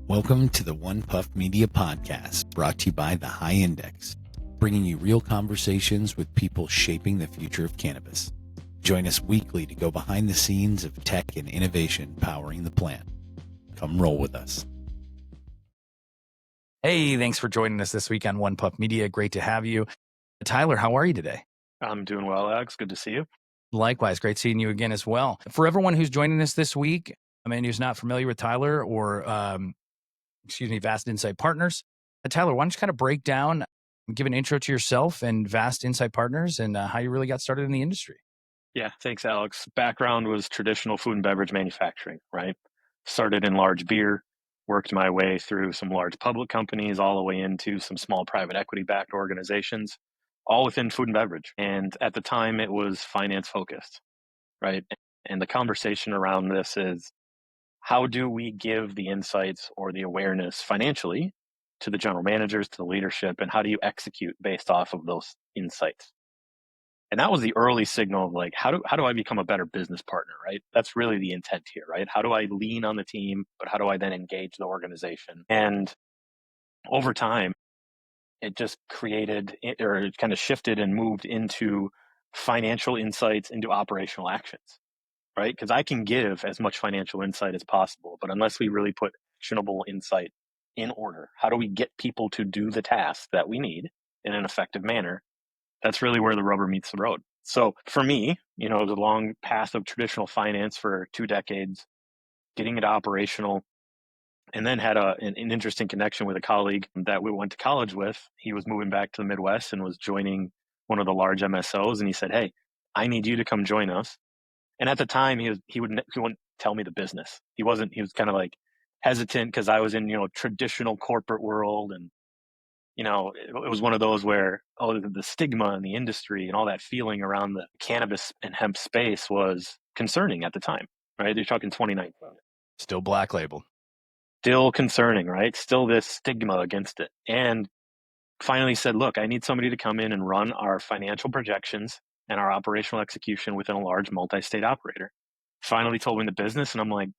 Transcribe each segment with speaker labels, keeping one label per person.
Speaker 1: Welcome to the 𝗕𝗲𝗶 Media Podcast, brought to you by the High Index, bringing you real conversations with people shaping the future of cannabis. Join us weekly to go behind the scenes of tech and innovation powering the plant. Come roll with us.
Speaker 2: Hey, thanks for joining us this week on 𝗕𝗲𝗶 Media. Great to have you. Tyler, how are you today?
Speaker 3: I'm doing well, Alex. Good to see you.
Speaker 2: Likewise, great seeing you again as well. For everyone who's joining us this week, who's not familiar with Tyler or, Vast Insight Partners, Tyler, why don't you kind of break down, give an intro to yourself and Vast Insight Partners and how you really got started in the industry?
Speaker 3: Yeah, thanks, Alex. Background was traditional food and beverage manufacturing, right? Started in large beer, worked my way through some large public companies, all the way into some small private equity-backed organizations, all within food and beverage. And at the time, it was finance focused, right? And the conversation around this is, how do we give the insights or the awareness financially to the general managers, to the leadership, and how do you execute based off of those insights? And that was the early signal of like, how do I become a better business partner, right? That's really the intent here, right? How do I lean on the team, but how do I then engage the organization? And over time, it just created, or it kind of shifted and moved into financial insights into operational actions, right? Because I can give as much financial insight as possible, but unless we really put actionable insight in order, how do we get people to do the tasks that we need in an effective manner? That's really where the rubber meets the road. So for me, it was a long path of traditional finance for 2 decades, getting it operational, and then had an interesting connection with a colleague that we went to college with. He was moving back to the Midwest and was joining one of the large MSOs, and he said, "Hey, I need you to come join us." And at the time, he wouldn't tell me the business. He was kind of like hesitant because I was in traditional corporate world, and it was one of those where the stigma in the industry and all that feeling around the cannabis and hemp space was concerning at the time, right? You're talking 2019.
Speaker 2: Still black label.
Speaker 3: Still concerning, right? Still this stigma against it. And finally said, look, I need somebody to come in and run our financial projections and our operational execution within a large multi-state operator. Finally told me the business, and I'm like,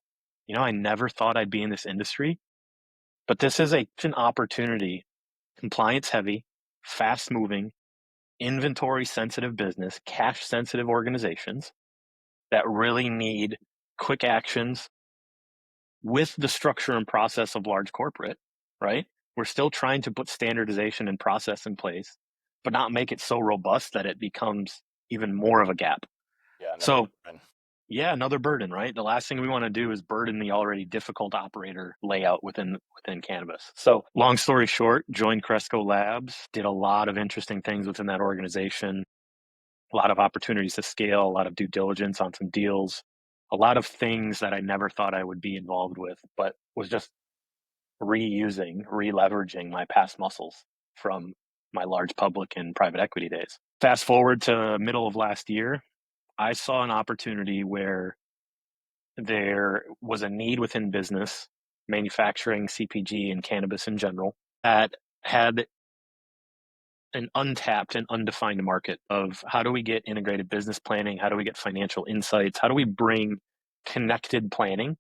Speaker 3: I never thought I'd be in this industry, but this is an opportunity, compliance heavy, fast moving, inventory sensitive business, cash sensitive organizations that really need quick actions with the structure and process of large corporate, right? We're still trying to put standardization and process in place, but not make it so robust that it becomes even more of a gap. Another burden, right? The last thing we want to do is burden the already difficult operator layout within cannabis. So long story short, joined Cresco Labs, did a lot of interesting things within that organization, a lot of opportunities to scale, a lot of due diligence on some deals, a lot of things that I never thought I would be involved with, but was just re-leveraging my past muscles from my large public and private equity days. Fast forward to middle of last year, I saw an opportunity where there was a need within business, manufacturing, CPG, and cannabis in general, that had an untapped and undefined market of how do we get integrated business planning? How do we get financial insights? How do we bring connected planning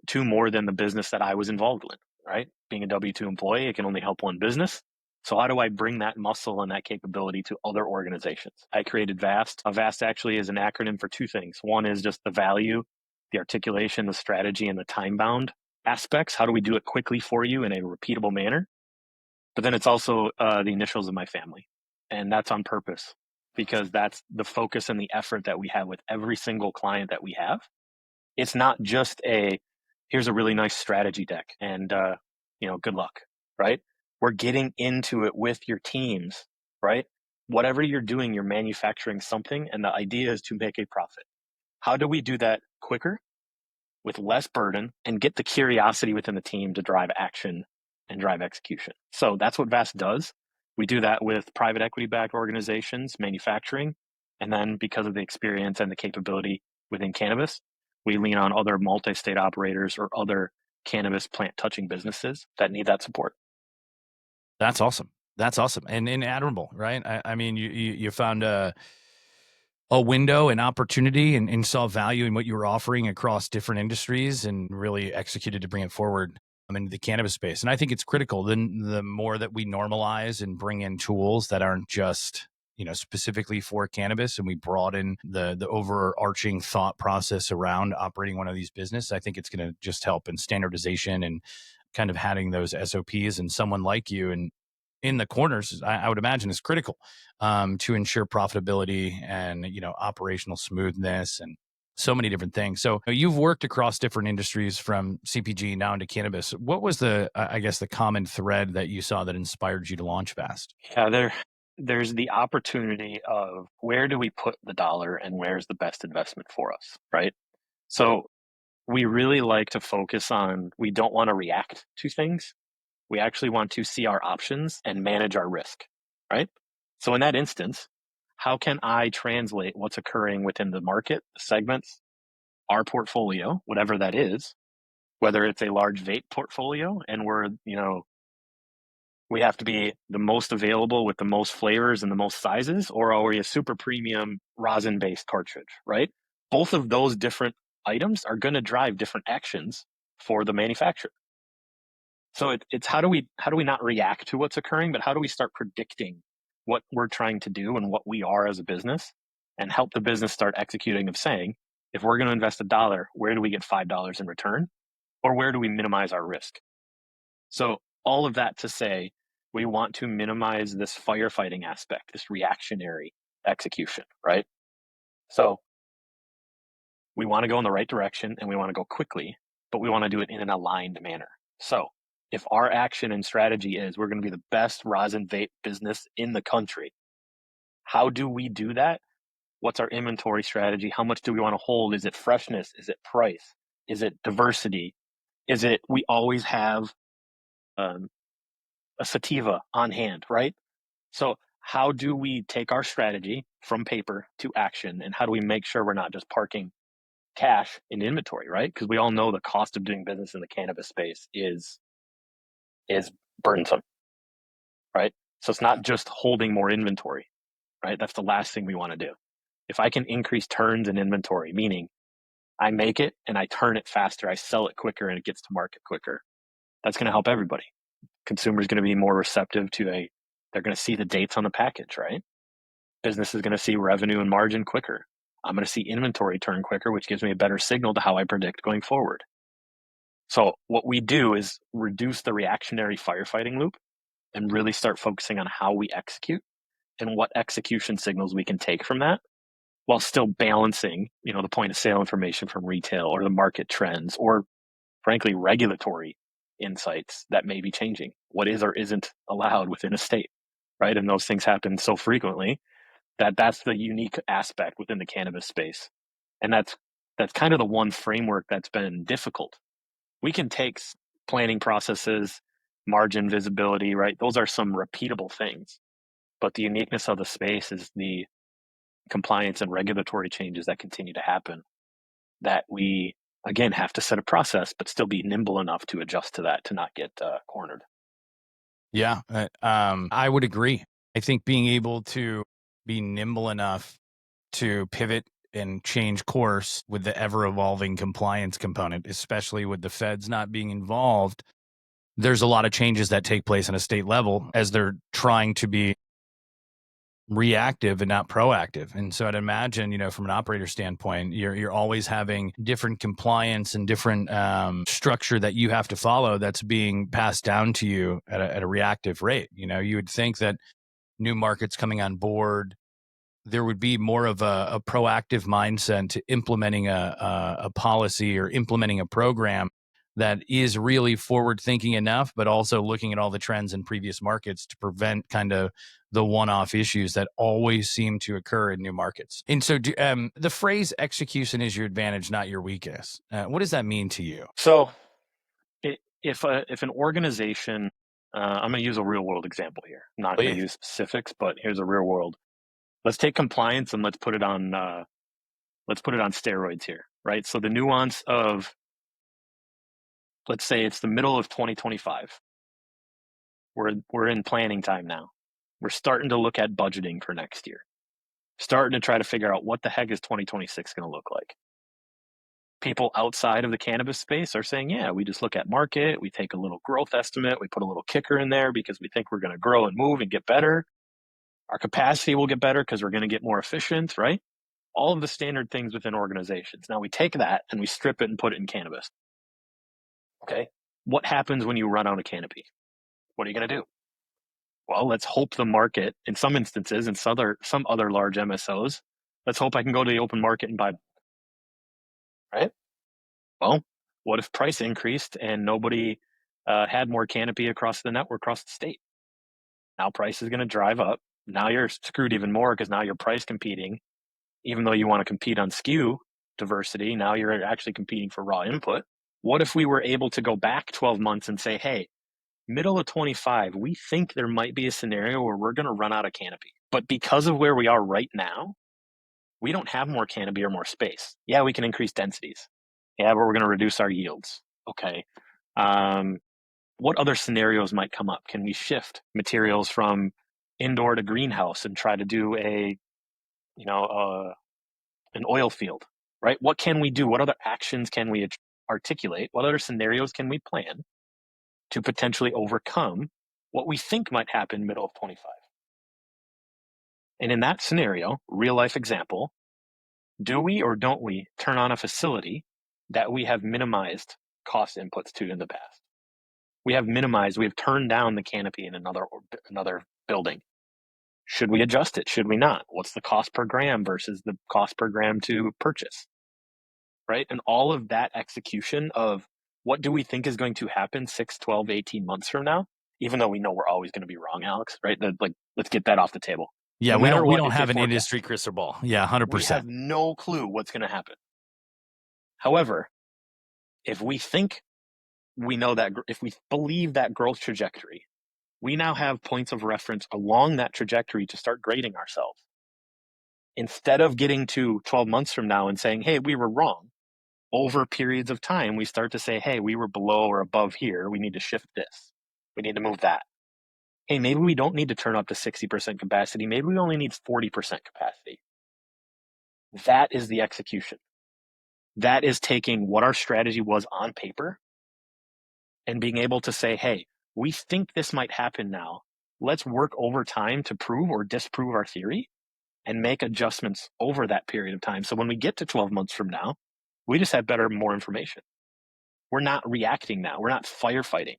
Speaker 3: to more than the business that I was involved with, right? Being a W-2 employee, it can only help one business. So how do I bring that muscle and that capability to other organizations? I created VAST. VAST actually is an acronym for 2 things. One is just the value, the articulation, the strategy, and the time-bound aspects. How do we do it quickly for you in a repeatable manner? But then it's also the initials of my family. And that's on purpose because that's the focus and the effort that we have with every single client that we have. It's not just here's a really nice strategy deck and, good luck, right? We're getting into it with your teams, right? Whatever you're doing, you're manufacturing something, and the idea is to make a profit. How do we do that quicker with less burden and get the curiosity within the team to drive action and drive execution? So that's what VAST does. We do that with private equity-backed organizations, manufacturing, and then because of the experience and the capability within cannabis, we lean on other multi-state operators or other cannabis plant-touching businesses that need that support.
Speaker 2: That's awesome. That's awesome and admirable, right? You found a window, an opportunity, and saw value in what you were offering across different industries and really executed to bring it forward. into the cannabis space. And I think it's critical. Then the more that we normalize and bring in tools that aren't just, specifically for cannabis, and we broaden the overarching thought process around operating one of these businesses, I think it's going to just help in standardization and kind of having those SOPs, and someone like you and in the corners, I would imagine, is critical to ensure profitability and, operational smoothness and so many different things. So you've worked across different industries from CPG now into cannabis. What was the common thread that you saw that inspired you to launch Fast?
Speaker 3: Yeah, there's the opportunity of where do we put the dollar and where's the best investment for us, right? So we really like to focus on, we don't want to react to things. We actually want to see our options and manage our risk, right? So in that instance, how can I translate what's occurring within the market, the segments, our portfolio, whatever that is, whether it's a large vape portfolio and we have to be the most available with the most flavors and the most sizes, or are we a super premium rosin-based cartridge, right? Both of those different items are going to drive different actions for the manufacturer. So it's how do we not react to what's occurring, but how do we start predicting what we're trying to do and what we are as a business, and help the business start executing of saying, if we're going to invest $1, where do we get $5 in return, or where do we minimize our risk? So all of that to say, we want to minimize this firefighting aspect, this reactionary execution, right? So we want to go in the right direction and we want to go quickly, but we want to do it in an aligned manner. So if our action and strategy is we're going to be the best rosin vape business in the country, how do we do that? What's our inventory strategy? How much do we want to hold? Is it freshness? Is it price? Is it diversity? Is it we always have a sativa on hand, right? So how do we take our strategy from paper to action, and how do we make sure we're not just parking cash in inventory, right? Because we all know the cost of doing business in the cannabis space is burdensome, right? So it's not just holding more inventory, right? That's the last thing we want to do. If I can increase turns in inventory, meaning I make it and I turn it faster, I sell it quicker and it gets to market quicker, that's going to help everybody. Consumer's going to be more receptive to they're going to see the dates on the package, right? Business is going to see revenue and margin quicker. I'm going to see inventory turn quicker, which gives me a better signal to how I predict going forward. So what we do is reduce the reactionary firefighting loop and really start focusing on how we execute and what execution signals we can take from that, while still balancing, the point of sale information from retail or the market trends, or frankly, regulatory insights that may be changing what is or isn't allowed within a state, right? And those things happen so frequently that's the unique aspect within the cannabis space. And that's kind of the one framework that's been difficult. We can take planning processes, margin visibility, right? Those are some repeatable things. But the uniqueness of the space is the compliance and regulatory changes that continue to happen, that we, again, have to set a process, but still be nimble enough to adjust to that, to not get cornered.
Speaker 2: Yeah, I would agree. I think being able to be nimble enough to pivot and change course with the ever-evolving compliance component, especially with the feds not being involved, there's a lot of changes that take place on a state level as they're trying to be reactive and not proactive. And so I'd imagine, from an operator standpoint, you're always having different compliance and different structure that you have to follow that's being passed down to you at a reactive rate. You would think that new markets coming on board, there would be more of a proactive mindset to implementing a policy or implementing a program that is really forward thinking enough, but also looking at all the trends in previous markets to prevent kind of the one-off issues that always seem to occur in new markets. And so the phrase execution is your advantage, not your weakness. What does that mean to you?
Speaker 3: So if an organization, I'm going to use a real world example here. I'm not going to use specifics, but here's a real world. Let's take compliance and let's put it on steroids here, right? So the nuance of, let's say it's the middle of 2025. We're in planning time now. We're starting to look at budgeting for next year. Starting to try to figure out what the heck is 2026 going to look like. People outside of the cannabis space are saying, yeah, we just look at market, we take a little growth estimate, we put a little kicker in there because we think we're going to grow and move and get better. Our capacity will get better because we're going to get more efficient, right? All of the standard things within organizations. Now we take that and we strip it and put it in cannabis. Okay. What happens when you run out of canopy? What are you going to do? Well, let's hope the market, in some instances, in some other large MSOs, let's hope I can go to the open market and buy, right? Well, what if price increased and nobody had more canopy across the network, across the state? Now price is going to drive up. Now you're screwed even more because now you're price competing. Even though you want to compete on SKU diversity, now you're actually competing for raw input. What if we were able to go back 12 months and say, hey, middle of 25, we think there might be a scenario where we're going to run out of canopy. But because of where we are right now, we don't have more canopy or more space. Yeah, we can increase densities. Yeah, but we're going to reduce our yields. Okay. What other scenarios might come up? Can we shift materials from indoor to greenhouse and try to do an oil field, right? What can we do? What other actions can we articulate? What other scenarios can we plan to potentially overcome what we think might happen middle of 25? And in that scenario, real life example, do we or don't we turn on a facility that we have minimized cost inputs to in the past? We have turned down the canopy in another building. Should we adjust it? Should we not? What's the cost per gram versus the cost per gram to purchase? Right? And all of that execution of what do we think is going to happen 6, 12, 18 months from now, even though we know we're always going to be wrong, Alex, right? Let's get that off the table.
Speaker 2: Yeah, we don't have an industry crystal ball. Yeah, 100%.
Speaker 3: We have no clue what's going to happen. However, if we think we know that, if we believe that growth trajectory, we now have points of reference along that trajectory to start grading ourselves. Instead of getting to 12 months from now and saying, hey, we were wrong, over periods of time, we start to say, hey, we were below or above here. We need to shift this. We need to move that. Hey, maybe we don't need to turn up to 60% capacity. Maybe we only need 40% capacity. That is the execution. That is taking what our strategy was on paper and being able to say, hey, we think this might happen now. Let's work over time to prove or disprove our theory and make adjustments over that period of time. So when we get to 12 months from now, we just have more information. We're not reacting now. We're not firefighting.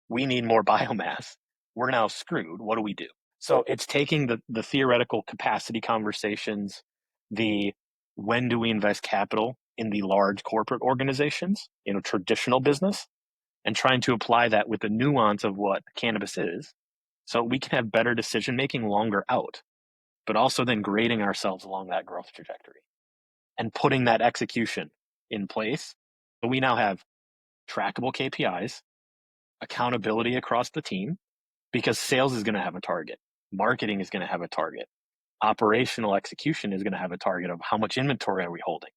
Speaker 3: We need more biomass. We're now screwed. What do we do? So it's taking the theoretical capacity conversations, the when do we invest capital in the large corporate organizations, traditional business, and trying to apply that with the nuance of what cannabis is, so we can have better decision-making longer out, but also then grading ourselves along that growth trajectory and putting that execution in place. So we now have trackable KPIs, accountability across the team, because sales is going to have a target. Marketing is going to have a target. Operational execution is going to have a target of how much inventory are we holding.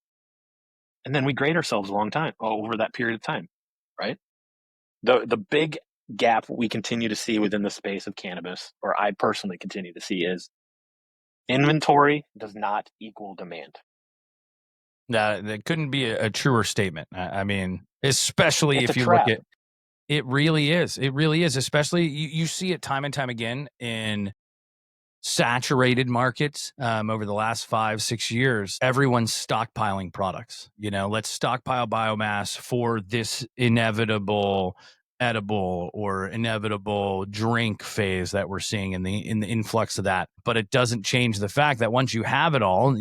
Speaker 3: And then we grade ourselves over that period of time, right? The big gap we continue to see within the space of cannabis, or I personally continue to see, is inventory does not equal demand.
Speaker 2: That couldn't be a truer statement. I mean, especially
Speaker 3: It's
Speaker 2: if you
Speaker 3: trap.
Speaker 2: look at it, really is. It really is. Especially you see it time and time again in saturated markets over the last 5-6 years. Everyone's stockpiling products. Let's stockpile biomass for this inevitable edible or inevitable drink phase that we're seeing in the influx of that. But it doesn't change the fact that once you have it all,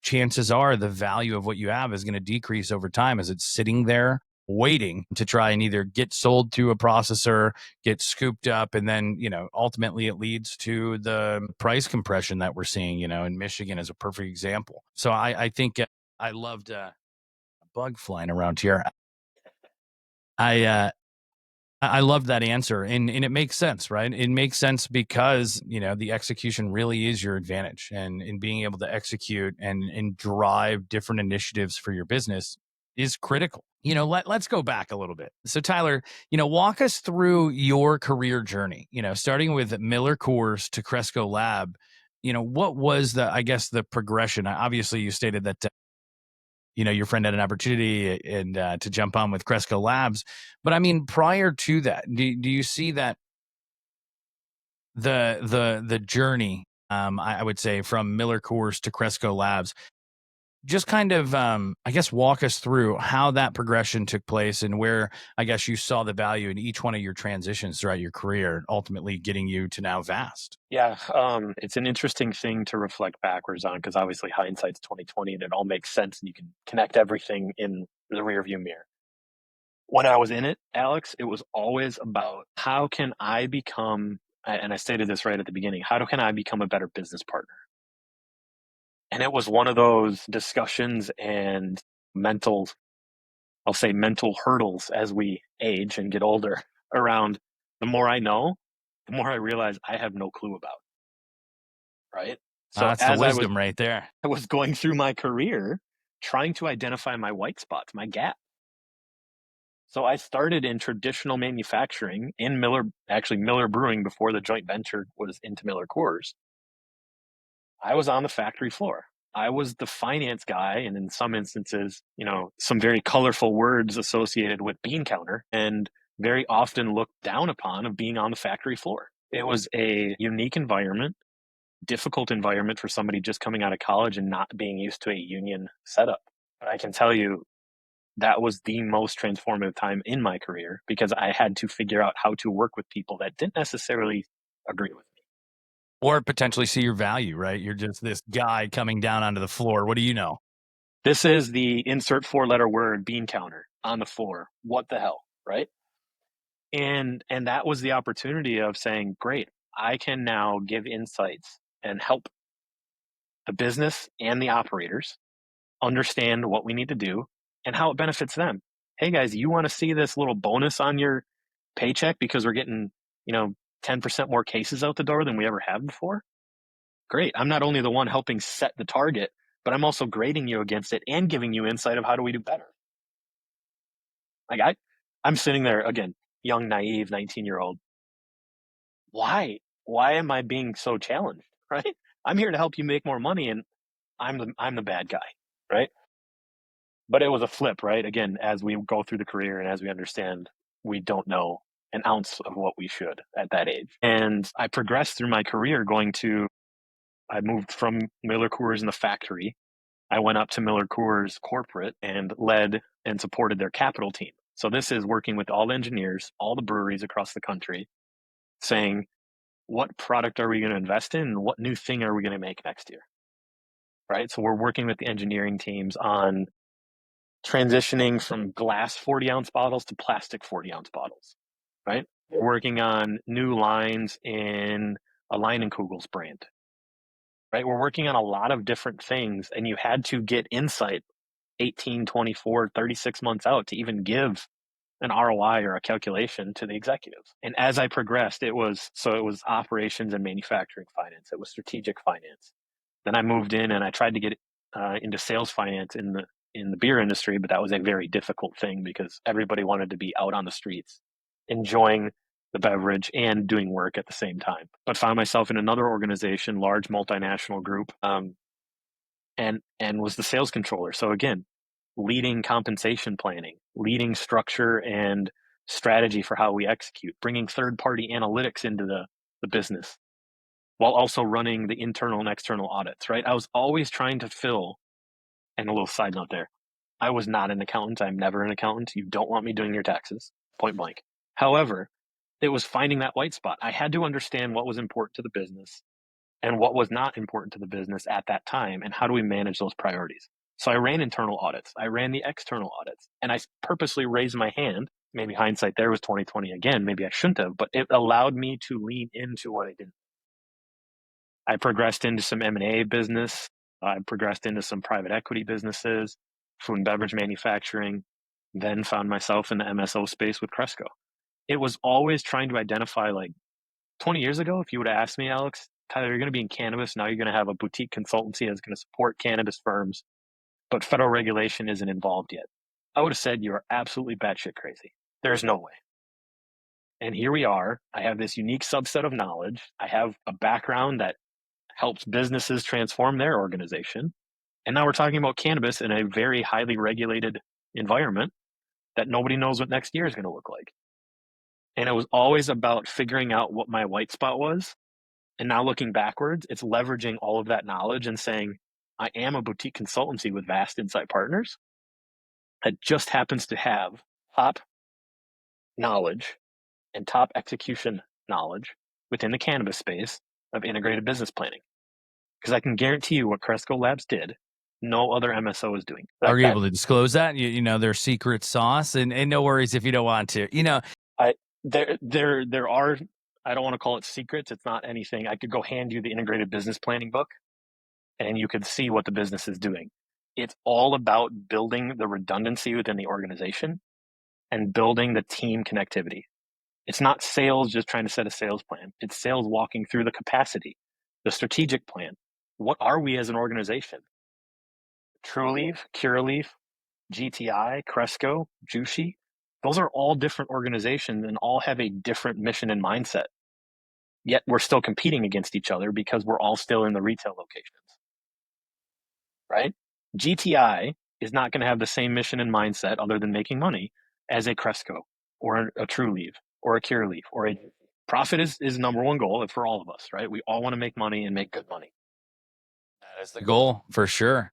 Speaker 2: chances are the value of what you have is going to decrease over time as it's sitting there waiting to try and either get sold to a processor, get scooped up, and then, ultimately it leads to the price compression that we're seeing, in Michigan as a perfect example. So I think I loved a bug flying around here. I love that answer, and it makes sense, right? It makes sense because, the execution really is your advantage, and in being able to execute and drive different initiatives for your business is critical. Let's go back a little bit. So Tyler, walk us through your career journey, starting with Miller Coors to Cresco Lab. What was the progression? Obviously you stated that your friend had an opportunity and to jump on with Cresco Labs. But I mean, prior to that, do you see that the journey, I would say, from Coors to Cresco Labs, just kind of, I guess, walk us through how that progression took place and where, I guess, you saw the value in each one of your transitions throughout your career, ultimately getting you to now Vast.
Speaker 3: Yeah, it's an interesting thing to reflect backwards on because obviously hindsight's 2020 and it all makes sense and you can connect everything in the rearview mirror. When I was in it, Alex, it was always about how can I become, and I stated this right at the beginning, how can I become a better business partner? And it was one of those discussions and I'll say mental hurdles as we age and get older around the more I know, the more I realize I have no clue about. Right? So
Speaker 2: That's the wisdom right there.
Speaker 3: I was going through my career trying to identify my white spots, my gap. So I started in traditional manufacturing in Miller Brewing before the joint venture was into Coors. I was on the factory floor. I was the finance guy, and in some instances, some very colorful words associated with bean counter and very often looked down upon of being on the factory floor. It was a unique environment, difficult environment for somebody just coming out of college and not being used to a union setup. But I can tell you that was the most transformative time in my career because I had to figure out how to work with people that didn't necessarily agree with me.
Speaker 2: Or potentially see your value, right? You're just this guy coming down onto the floor. What do you know?
Speaker 3: This is the insert 4-letter word bean counter on the floor. What the hell, right? And that was the opportunity of saying, great, I can now give insights and help the business and the operators understand what we need to do and how it benefits them. Hey guys, you want to see this little bonus on your paycheck because we're getting, 10% more cases out the door than we ever have before? Great. I'm not only the one helping set the target, but I'm also grading you against it and giving you insight of how do we do better. Like I'm sitting there again, young, naive, 19-year-old. Why am I being so challenged? Right? I'm here to help you make more money and I'm the bad guy, right? But it was a flip, right? Again, as we go through the career and as we understand, we don't know an ounce of what we should at that age. And I progressed through my career I moved from Coors in the factory. I went up to Coors corporate and led and supported their capital team. So this is working with all the engineers, all the breweries across the country, saying, what product are we going to invest in and what new thing are we going to make next year? Right? So we're working with the engineering teams on transitioning from glass 40-ounce bottles to plastic 40-ounce bottles, right? We're working on new lines in a Leinenkugel's brand, right? We're working on a lot of different things, and you had to get insight 18, 24, 36 months out to even give an ROI or a calculation to the executives. And as I progressed, it was operations and manufacturing finance. It was strategic finance. Then I moved in and I tried to get into sales finance in the beer industry, but that was a very difficult thing because everybody wanted to be out on the streets, enjoying the beverage and doing work at the same time. But found myself in another organization, large multinational group, and was the sales controller. So again, leading compensation planning, leading structure and strategy for how we execute, bringing third-party analytics into the business, while also running the internal and external audits, right? I was always trying to fill, and a little side note there, I was not an accountant. I'm never an accountant. You don't want me doing your taxes, point blank. However, it was finding that white spot. I had to understand what was important to the business and what was not important to the business at that time, and how do we manage those priorities? So I ran internal audits. I ran the external audits, and I purposely raised my hand. Maybe hindsight there was 2020 again. Maybe I shouldn't have, but it allowed me to lean into what I didn't. I progressed into some M&A business. I progressed into some private equity businesses, food and beverage manufacturing, then found myself in the MSO space with Cresco. It was always trying to identify, like 20 years ago, if you would have asked me, Alex, Tyler, you're going to be in cannabis. Now you're going to have a boutique consultancy that's going to support cannabis firms, but federal regulation isn't involved yet. I would have said you are absolutely batshit crazy. There's no way. And here we are. I have this unique subset of knowledge. I have a background that helps businesses transform their organization. And now we're talking about cannabis in a very highly regulated environment that nobody knows what next year is going to look like. And it was always about figuring out what my white spot was. And now looking backwards, it's leveraging all of that knowledge and saying, I am a boutique consultancy with vast insight partners that just happens to have top knowledge and top execution knowledge within the cannabis space of integrated business planning. Because I can guarantee you what Cresco Labs did, no other MSO is doing.
Speaker 2: Are you able to disclose that? You know, their secret sauce, and no worries if you don't want to. You know,
Speaker 3: there are, I don't want to call it secrets. It's not anything. I could go hand you the integrated business planning book and you could see what the business is doing. It's all about building the redundancy within the organization and building the team connectivity. It's not sales just trying to set a sales plan. It's sales walking through the capacity, the strategic plan. What are we as an organization? TrueLeaf, CureLeaf, GTI, Cresco, 𝗬𝗲𝗄𝗏, those are all different organizations and all have a different mission and mindset. Yet we're still competing against each other because we're all still in the retail locations, right? GTI is not going to have the same mission and mindset other than making money as a Cresco or a TrueLeaf or a CureLeaf or a profit is number one goal for all of us, right? We all want to make money and make good money.
Speaker 2: that is the goal for sure.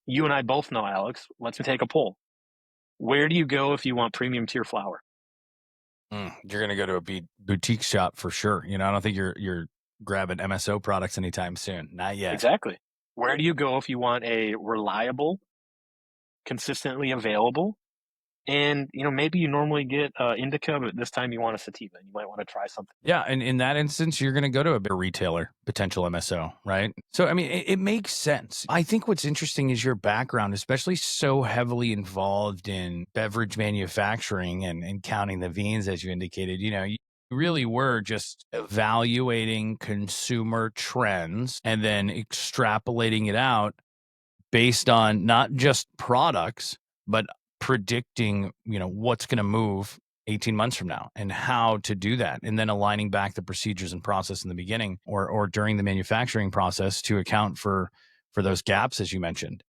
Speaker 3: You and I both know, Alex, let's take a poll. Where do you go if you want premium tier flower?
Speaker 2: You're going to go to a boutique shop for sure. You know, I don't think you're grabbing MSO products anytime soon. Not yet.
Speaker 3: Exactly. Where do you go if you want a reliable, consistently available, and maybe you normally get indica, but this time you want a sativa and you might want to try something.
Speaker 2: Yeah, and in that instance, you're going to go to a bigger retailer, potential MSO, right? So, I mean, it makes sense. I think what's interesting is your background, especially so heavily involved in beverage manufacturing and counting the beans, as you indicated. You know, you really were just evaluating consumer trends and then extrapolating it out based on not just products, but predicting, what's going to move 18 months from now and how to do that. And then aligning back the procedures and process in the beginning or during the manufacturing process to account for those gaps, as you mentioned.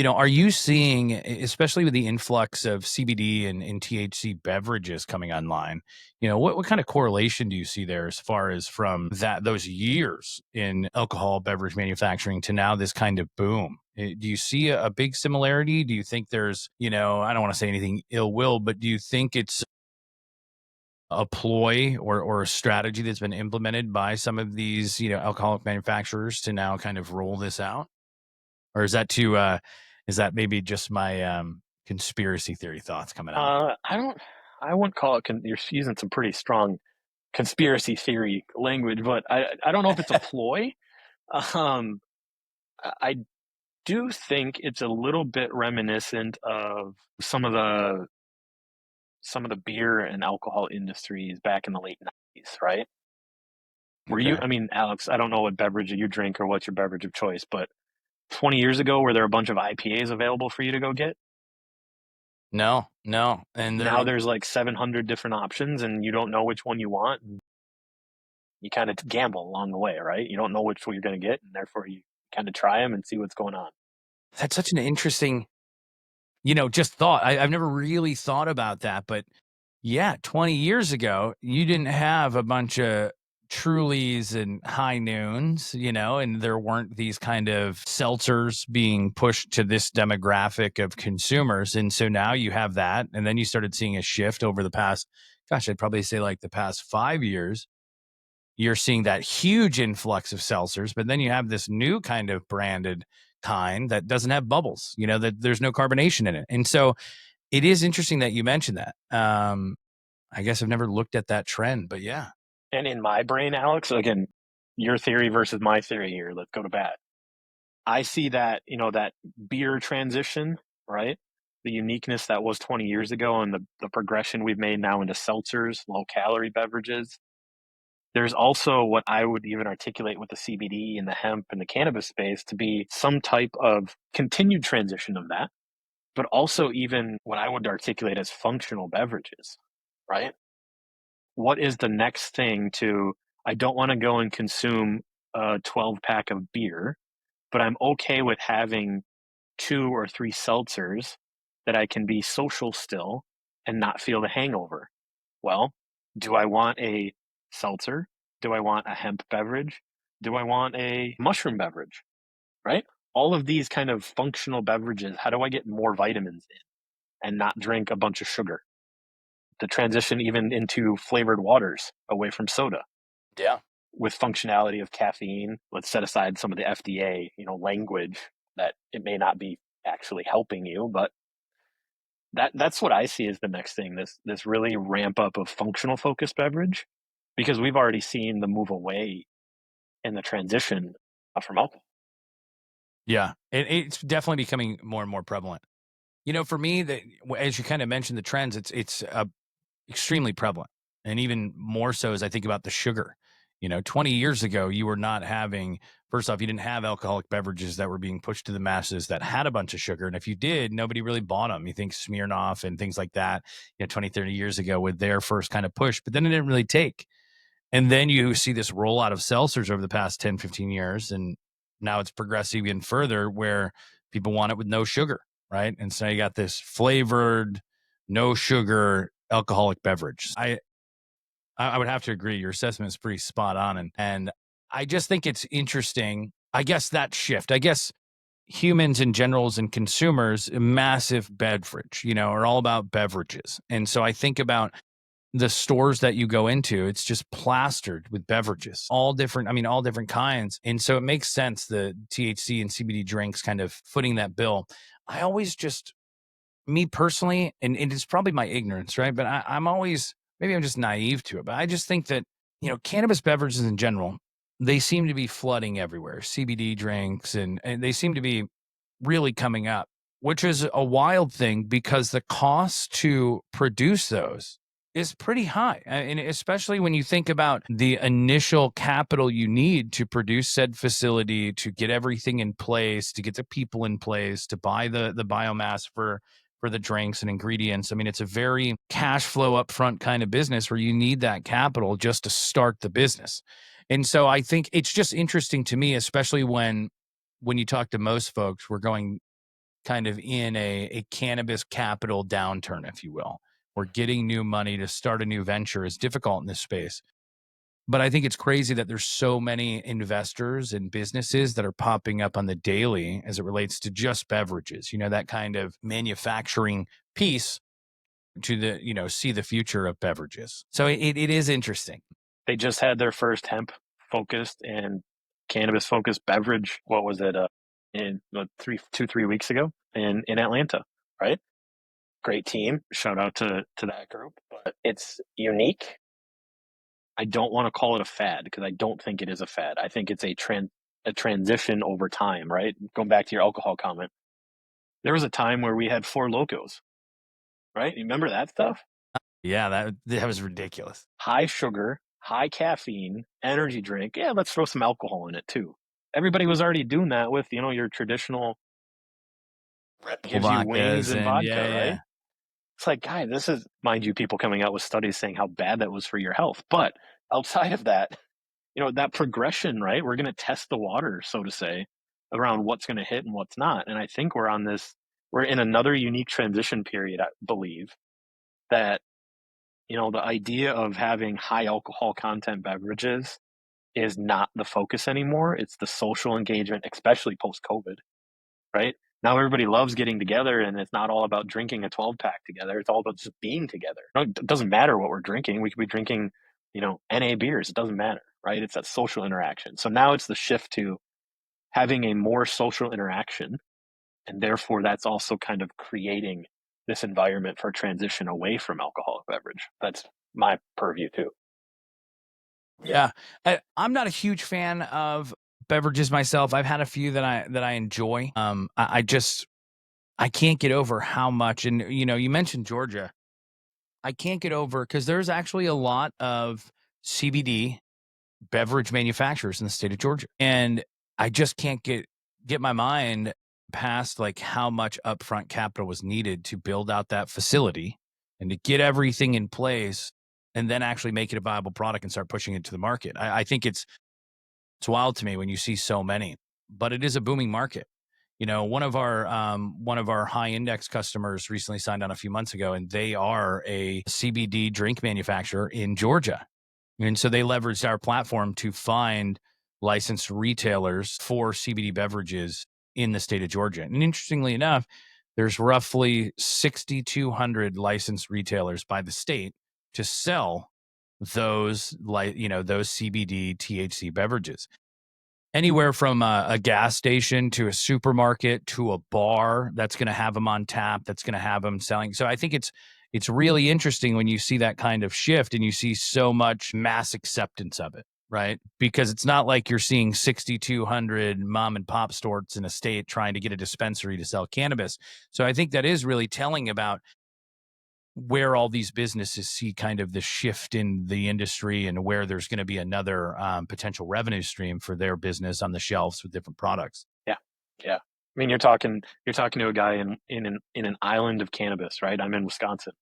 Speaker 2: Are you seeing, especially with the influx of CBD and THC beverages coming online, what kind of correlation do you see there as far as from those years in alcohol beverage manufacturing to now this kind of boom? Do you see a big similarity? Do you think there's, I don't want to say anything ill will, but do you think it's a ploy or a strategy that's been implemented by some of these, alcoholic manufacturers to now kind of roll this out? Or is that is that maybe just my conspiracy theory thoughts coming out?
Speaker 3: I wouldn't call it, you're using some pretty strong conspiracy theory language, but I don't know if it's a ploy. I do think it's a little bit reminiscent of some of the beer and alcohol industries back in the late 90s, right? Alex, I don't know what beverage you drink or what's your beverage of choice, but 20 years ago, were there a bunch of IPAs available for you to go get?
Speaker 2: No. And
Speaker 3: now there's like 700 different options and you don't know which one you want. And you kind of gamble along the way, right? You don't know which one you're going to get, and therefore you kind of try them and see what's going on.
Speaker 2: That's such an interesting, just thought. I've never really thought about that, but yeah, 20 years ago, you didn't have a bunch of Trulies and High Noons, and there weren't these kind of seltzers being pushed to this demographic of consumers. And so now you have that. And then you started seeing a shift over the past, I'd probably say like the past 5 years. You're seeing that huge influx of seltzers, but then you have this new kind of branded kind that doesn't have bubbles, that there's no carbonation in it. And so it is interesting that you mentioned that. I guess I've never looked at that trend, but yeah.
Speaker 3: And in my brain, Alex, again, your theory versus my theory here, let's go to bat. I see that, that beer transition, right? The uniqueness that was 20 years ago and the progression we've made now into seltzers, low calorie beverages. There's also what I would even articulate with the CBD and the hemp and the cannabis space to be some type of continued transition of that, but also even what I would articulate as functional beverages, right? What is the next thing I don't want to go and consume a 12-pack of beer. but I'm okay with having 2 or 3 seltzers that I can be social still and not feel the hangover. Well, do I want a seltzer? Do I want a hemp beverage? Do I want a mushroom beverage? Right? All of these kind of functional beverages, how do I get more vitamins in and not drink a bunch of sugar? The transition even into flavored waters away from soda.
Speaker 2: Yeah.
Speaker 3: With functionality of caffeine, let's set aside some of the FDA, language that it may not be actually helping you, but that's what I see as the next thing, this really ramp up of functional focused beverage, because we've already seen the move away in the transition from alcohol.
Speaker 2: Yeah. It's definitely becoming more and more prevalent. For me, as you kind of mentioned the trends, it's extremely prevalent. And even more so as I think about the sugar. 20 years ago, you were not having, first off, you didn't have alcoholic beverages that were being pushed to the masses that had a bunch of sugar. And if you did, nobody really bought them. You think Smirnoff and things like that, 20, 30 years ago with their first kind of push, but then it didn't really take. And then you see this rollout of seltzers over the past 10, 15 years. And now it's progressing even further where people want it with no sugar, right? And so you got this flavored, no sugar alcoholic beverage. I would have to agree. Your assessment is pretty spot on. And I just think it's interesting. I guess that shift, humans in generals and consumers, massive beverage, are all about beverages. And so I think about the stores that you go into, it's just plastered with beverages, all different kinds. And so it makes sense, the THC and CBD drinks kind of footing that bill. I always just, me personally, and it's probably my ignorance, right? But I'm always, maybe I'm just naive to it, but I just think that, cannabis beverages in general, they seem to be flooding everywhere. CBD drinks, and they seem to be really coming up, which is a wild thing because the cost to produce those is pretty high. And especially when you think about the initial capital you need to produce said facility, to get everything in place, to get the people in place, to buy the biomass for the drinks and ingredients. I mean, it's a very cash flow upfront kind of business where you need that capital just to start the business. And so I think it's just interesting to me, especially when you talk to most folks, we're going kind of in a cannabis capital downturn, if you will. We're getting new money to start a new venture is difficult in this space. But I think it's crazy that there's so many investors and businesses that are popping up on the daily as it relates to just beverages, that kind of manufacturing piece to the, see the future of beverages. So it is interesting.
Speaker 3: They just had their first hemp focused and cannabis focused beverage. What was it? In 3 weeks ago in Atlanta, right? Great team. Shout out to that group, but it's unique. I don't want to call it a fad because I don't think it is a fad. I think it's a transition over time, right? Going back to your alcohol comment, there was a time where we had Four Locos, right? You remember that stuff?
Speaker 2: Yeah, that was ridiculous.
Speaker 3: High sugar, high caffeine, energy drink. Yeah, let's throw some alcohol in it too. Everybody was already doing that with, your traditional gives you wings and vodka, right? Yeah. It's like, guy, this is, mind you, people coming out with studies saying how bad that was for your health. But outside of that, that progression, right? We're going to test the water, so to say, around what's going to hit and what's not. And I think we're in another unique transition period, I believe, that, the idea of having high alcohol content beverages is not the focus anymore. It's the social engagement, especially post-COVID, right? Now everybody loves getting together, and it's not all about drinking a 12-pack together. It's all about just being together. It doesn't matter what we're drinking. We could be drinking, NA beers. It doesn't matter, right? It's that social interaction. So now it's the shift to having a more social interaction, and therefore that's also kind of creating this environment for transition away from alcoholic beverage. That's my purview too.
Speaker 2: Yeah. I'm not a huge fan of beverages myself. I've had a few that I enjoy. I can't get over how much, and you mentioned Georgia. I can't get over because there's actually a lot of CBD beverage manufacturers in the state of Georgia, and I just can't get my mind past like how much upfront capital was needed to build out that facility and to get everything in place and then actually make it a viable product and start pushing it to the market. I think it's wild to me when you see so many. but it is a booming market. One of our high index customers recently signed on a few months ago, and they are a CBD drink manufacturer in Georgia. And so they leveraged our platform to find licensed retailers for CBD beverages in the state of Georgia. And interestingly enough, there's roughly 6,200 licensed retailers by the state to sell those CBD THC beverages. Anywhere from a gas station to a supermarket to a bar that's going to have them on tap, that's going to have them selling. So I think it's really interesting when you see that kind of shift and you see so much mass acceptance of it, right? Because it's not like you're seeing 6,200 mom and pop stores in a state trying to get a dispensary to sell cannabis. So I think that is really telling about where all these businesses see kind of the shift in the industry and where there's going to be another potential revenue stream for their business on the shelves with different products.
Speaker 3: Yeah. I mean, you're talking to a guy in an island of cannabis, right? I'm in Wisconsin.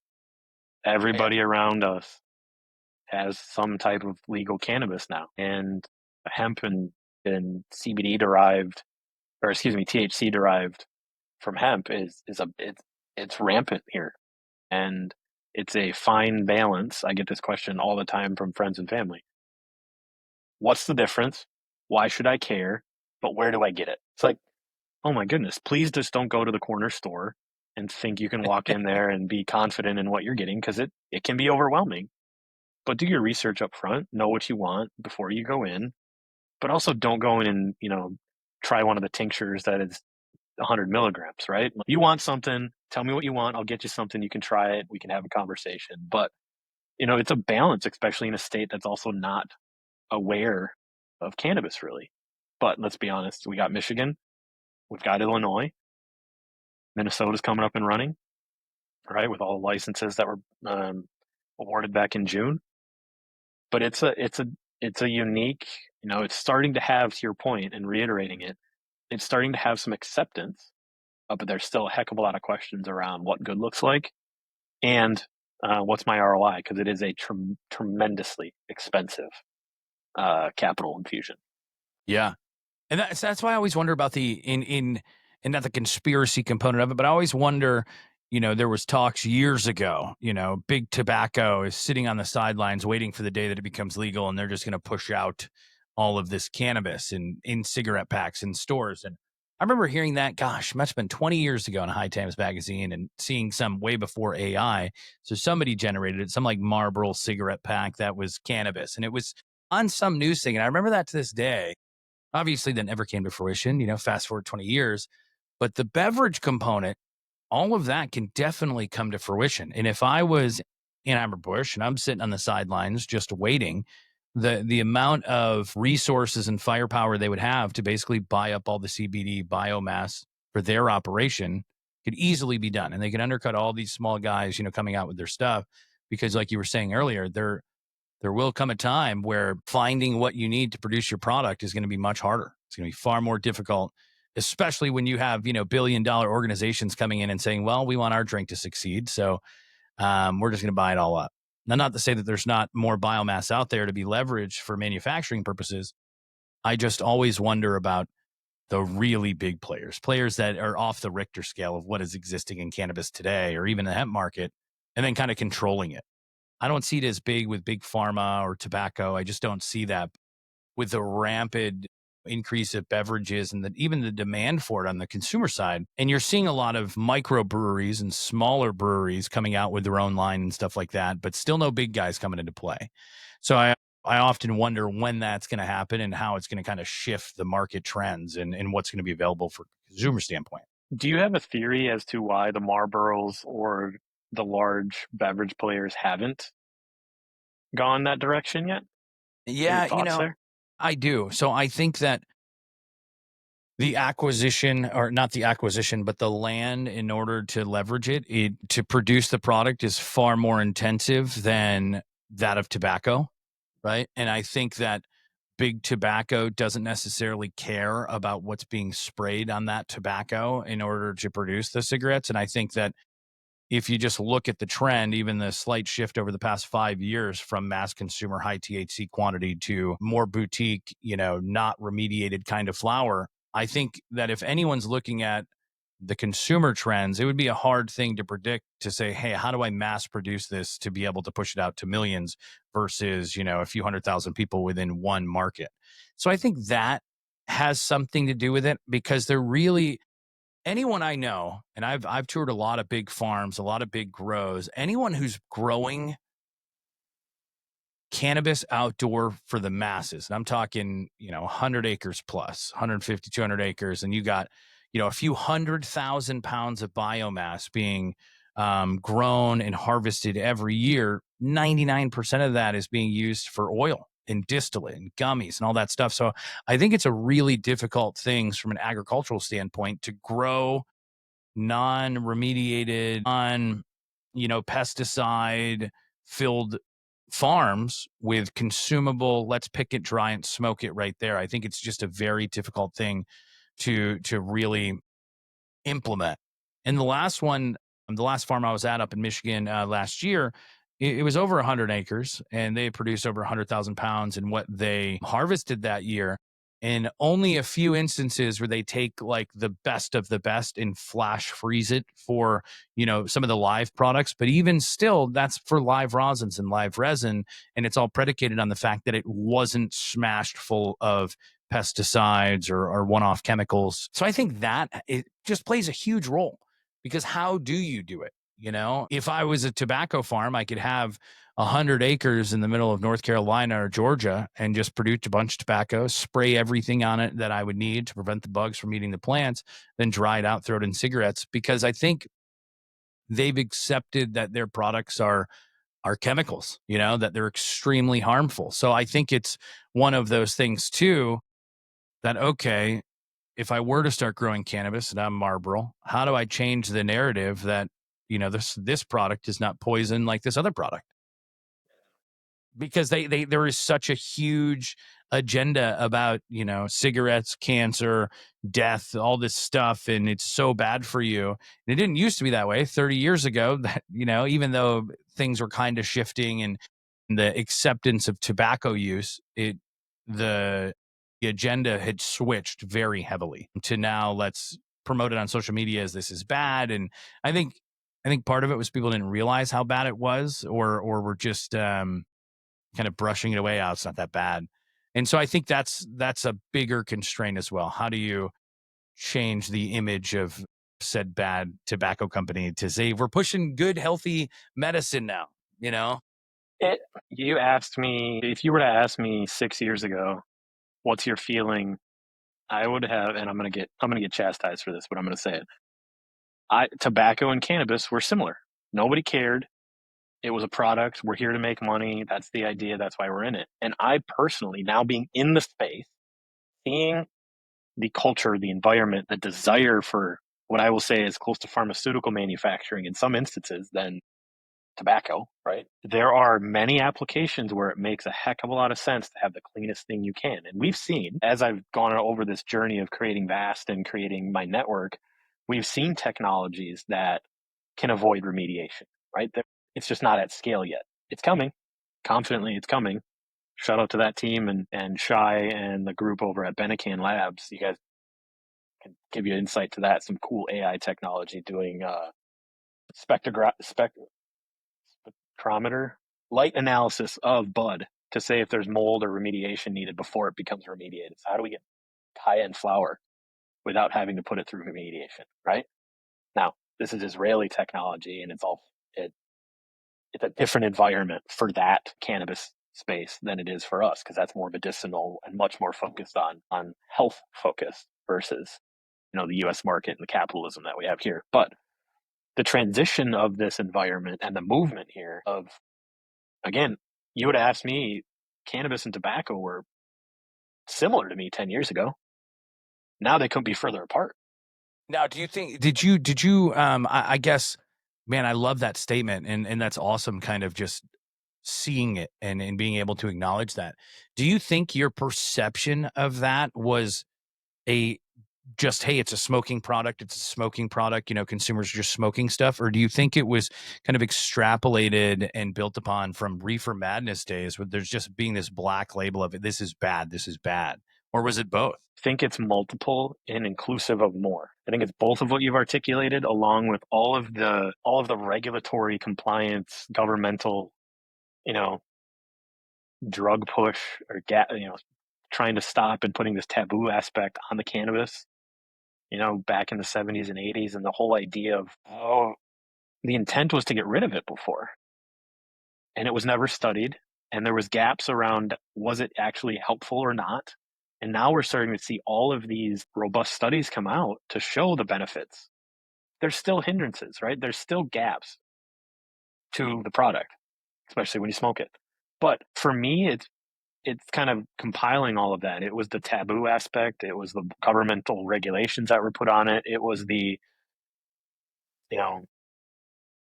Speaker 3: Everybody around us has some type of legal cannabis now, and hemp and CBD derived, or excuse me, THC derived from hemp it's rampant here. And it's a fine balance. I get this question all the time from friends and family. What's the difference? Why should I care? But where do I get it? It's like, oh my goodness, please just don't go to the corner store and think you can walk in there and be confident in what you're getting, because it can be overwhelming. But do your research up front, know what you want before you go in, but also don't go in and, try one of the tinctures that is 100 milligrams, right? You want something, tell me what you want. I'll get you something. You can try it. We can have a conversation. But, it's a balance, especially in a state that's also not aware of cannabis, really. But let's be honest, we got Michigan, we've got Illinois, Minnesota's coming up and running, right? With all the licenses that were awarded back in June. But it's a unique, it's starting to have, to your point and reiterating it, it's starting to have some acceptance, but there's still a heck of a lot of questions around what good looks like and what's my ROI, because it is a tremendously expensive capital infusion.
Speaker 2: Yeah. And that's why I always wonder about and not the conspiracy component of it, but I always wonder, there was talks years ago, big tobacco is sitting on the sidelines waiting for the day that it becomes legal, and they're just going to push out all of this cannabis in cigarette packs in stores. And I remember hearing that, gosh, must have been 20 years ago in a High Times magazine, and seeing some way before AI. So somebody generated it, some like Marlboro cigarette pack that was cannabis, and it was on some news thing. And I remember that to this day. Obviously, that never came to fruition, fast forward 20 years. But the beverage component, all of that can definitely come to fruition. And if I was in Anheuser-Busch and I'm sitting on the sidelines just waiting, the amount of resources and firepower they would have to basically buy up all the CBD biomass for their operation could easily be done. And they can undercut all these small guys, coming out with their stuff, because like you were saying earlier, there will come a time where finding what you need to produce your product is going to be much harder. It's going to be far more difficult, especially when you have, billion-dollar organizations coming in and saying, well, we want our drink to succeed, so we're just going to buy it all up. Now, not to say that there's not more biomass out there to be leveraged for manufacturing purposes. I just always wonder about the really big players that are off the Richter scale of what is existing in cannabis today, or even the hemp market, and then kind of controlling it. I don't see it as big with big pharma or tobacco. I just don't see that with the rampant increase of beverages and even the demand for it on the consumer side. And you're seeing a lot of microbreweries and smaller breweries coming out with their own line and stuff like that, but still no big guys coming into play. So I often wonder when that's going to happen and how it's going to kind of shift the market trends and what's going to be available for consumer standpoint.
Speaker 3: Do you have a theory as to why the Marlboros or the large beverage players haven't gone that direction yet?
Speaker 2: Yeah,
Speaker 3: there?
Speaker 2: I do. So I think that the acquisition, or not the acquisition, but the land in order to leverage it to produce the product is far more intensive than that of tobacco, right? And I think that big tobacco doesn't necessarily care about what's being sprayed on that tobacco in order to produce the cigarettes. And I think that if you just look at the trend, even the slight shift over the past 5 years from mass consumer high THC quantity to more boutique, not remediated kind of flower, I think that if anyone's looking at the consumer trends, it would be a hard thing to predict, to say, hey, how do I mass produce this to be able to push it out to millions versus, a few 100,000 people within one market. So I think that has something to do with it, because they're really, anyone I know, and I've toured a lot of big farms, a lot of big grows, anyone who's growing cannabis outdoor for the masses, and I'm talking, 100 acres plus, 150, 200 acres, and you got, a few 100,000 pounds of biomass being grown and harvested every year. 99% of that is being used for oil and distillate and gummies and all that stuff. So I think it's a really difficult thing from an agricultural standpoint to grow non-remediated, pesticide filled farms with consumable, let's pick it dry and smoke it right there. I think it's just a very difficult thing to really implement. And the last farm I was at up in Michigan last year, it was over 100 acres, and they produced over 100,000 pounds in what they harvested that year. And only a few instances where they take like the best of the best and flash freeze it for, some of the live products. But even still, that's for live rosins and live resin. And it's all predicated on the fact that it wasn't smashed full of pesticides or one-off chemicals. So I think that it just plays a huge role, because how do you do it? If I was a tobacco farm, I could have 100 acres in the middle of North Carolina or Georgia and just produce a bunch of tobacco, spray everything on it that I would need to prevent the bugs from eating the plants, then dry it out, throw it in cigarettes, because I think they've accepted that their products are chemicals, that they're extremely harmful. So I think it's one of those things too, that, okay, if I were to start growing cannabis and I'm Marlboro, how do I change the narrative that, this product is not poison like this other product? Because there is such a huge agenda about, cigarettes, cancer, death, all this stuff, and it's so bad for you. And it didn't used to be that way 30 years ago, that, even though things were kind of shifting and the acceptance of tobacco use, the agenda had switched very heavily to now let's promote it on social media as this is bad. And I think part of it was people didn't realize how bad it was, or were just kind of brushing it away. Oh, it's not that bad. And so I think that's a bigger constraint as well. How do you change the image of said bad tobacco company to say we're pushing good, healthy medicine now,
Speaker 3: You asked me, if you were to ask me 6 years ago, what's your feeling? I would have, and I'm gonna get chastised for this, but I'm gonna say it. Tobacco and cannabis were similar. Nobody cared. It was a product. We're here to make money. That's the idea. That's why we're in it. And I personally, now being in the space, seeing the culture, the environment, the desire for what I will say is close to pharmaceutical manufacturing in some instances than tobacco, right? There are many applications where it makes a heck of a lot of sense to have the cleanest thing you can. And we've seen, as I've gone over this journey of creating Vast and creating my network, we've seen technologies that can avoid remediation, right? It's just not at scale yet. It's coming. Confidently, it's coming. Shout out to that team and 𝗖𝗲𝗲𝗿𝘀 and the group over at Benecan Labs. You guys can give you insight to that. Some cool AI technology doing spectrometer light analysis of bud to say if there's mold or remediation needed before it becomes remediated. So how do we get high-end flower without having to put it through remediation, right? Now, this is Israeli technology, and it's a different environment for that cannabis space than it is for us, because that's more medicinal and much more focused on health focus versus, the US market and the capitalism that we have here. But the transition of this environment and the movement here of, again, you would have asked me, cannabis and tobacco were similar to me 10 years ago. Now they couldn't be further apart.
Speaker 2: Now, do you think, did you, I guess, man, I love that statement, and that's awesome, kind of just seeing it and being able to acknowledge that. Do you think your perception of that was just, hey, it's a smoking product, consumers are just smoking stuff? Or do you think it was kind of extrapolated and built upon from Reefer Madness days, where there's just being this black label of it, this is bad, Or was it both?
Speaker 3: I think it's multiple and inclusive of more. I think it's both of what you've articulated, along with all of the regulatory compliance, governmental, drug push or trying to stop and putting this taboo aspect on the cannabis, back in the 70s and 80s, and the whole idea of, the intent was to get rid of it before. And it was never studied. And there was gaps around, was it actually helpful or not? And now we're starting to see all of these robust studies come out to show the benefits. There's still hindrances, right? There's still gaps to the product, especially when you smoke it. But for me, it's kind of compiling all of that. It was the taboo aspect. It was the governmental regulations that were put on it. It was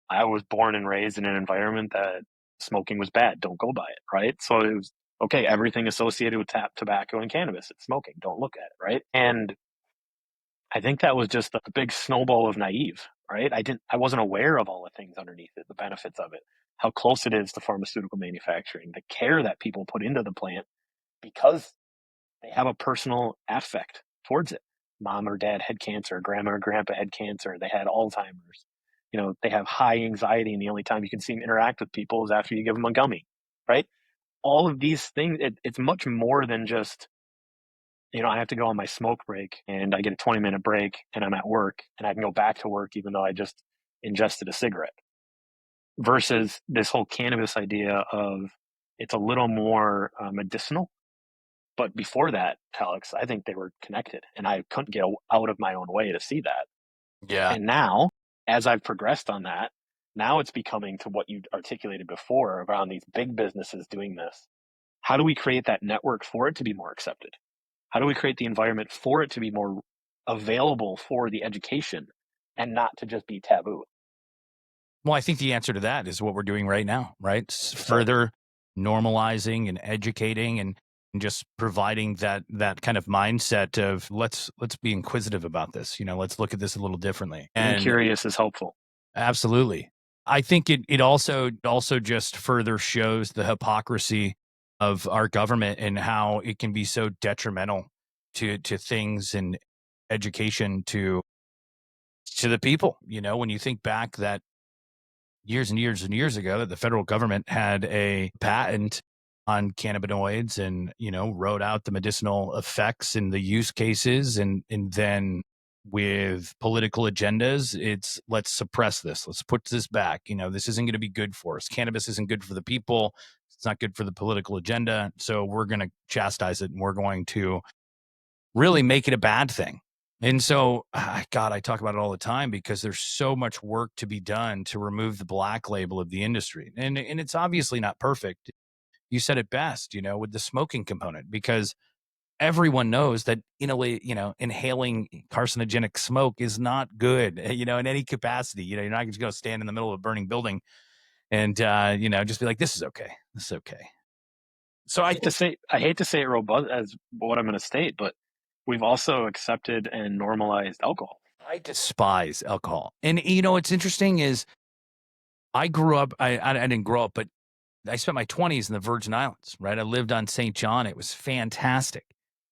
Speaker 3: I was born and raised in an environment that smoking was bad. Don't go by it, right? So it was, okay, everything associated with tobacco and cannabis, it's smoking. Don't look at it, right? And I think that was just a big snowball of naive, right? I wasn't aware of all the things underneath it, the benefits of it, how close it is to pharmaceutical manufacturing, the care that people put into the plant because they have a personal affect towards it. Mom or dad had cancer, grandma or grandpa had cancer, they had Alzheimer's. They have high anxiety, and the only time you can see them interact with people is after you give them a gummy, right? All of these things, it's much more than just, I have to go on my smoke break and I get a 20-minute break and I'm at work and I can go back to work even though I just ingested a cigarette. Versus this whole cannabis idea of it's a little more medicinal. But before that, Alex, I think they were connected, and I couldn't get out of my own way to see that.
Speaker 2: Yeah.
Speaker 3: And now, as I've progressed on that, now it's becoming to what you articulated before around these big businesses doing this. How do we create that network for it to be more accepted? How do we create the environment for it to be more available for the education and not to just be taboo?
Speaker 2: Well, I think the answer to that is what we're doing right now, right? Further normalizing and educating and just providing that kind of mindset of let's be inquisitive about this. Let's look at this a little differently.
Speaker 3: Being
Speaker 2: And
Speaker 3: curious is helpful.
Speaker 2: Absolutely. I think it also just further shows the hypocrisy of our government and how it can be so detrimental to things and education to the people. When you think back that years and years and years ago that the federal government had a patent on cannabinoids and, wrote out the medicinal effects and the use cases. And then with political agendas, it's let's suppress this. Let's put this back. This isn't going to be good for us. Cannabis isn't good for the people. It's not good for the political agenda. So we're going to chastise it and we're going to really make it a bad thing. And so, God, I talk about it all the time because there's so much work to be done to remove the black label of the industry. And it's obviously not perfect. You said it best, with the smoking component, because everyone knows that, inhaling carcinogenic smoke is not good, in any capacity. You're not just going to stand in the middle of a burning building and, just be like, this is okay. This is okay. So
Speaker 3: I hate to say it robust as what I'm going to state, but we've also accepted and normalized alcohol.
Speaker 2: I despise alcohol. And, what's interesting is I grew up, I didn't grow up, but I spent my 20s in the Virgin Islands, right? I lived on St. John. It was fantastic.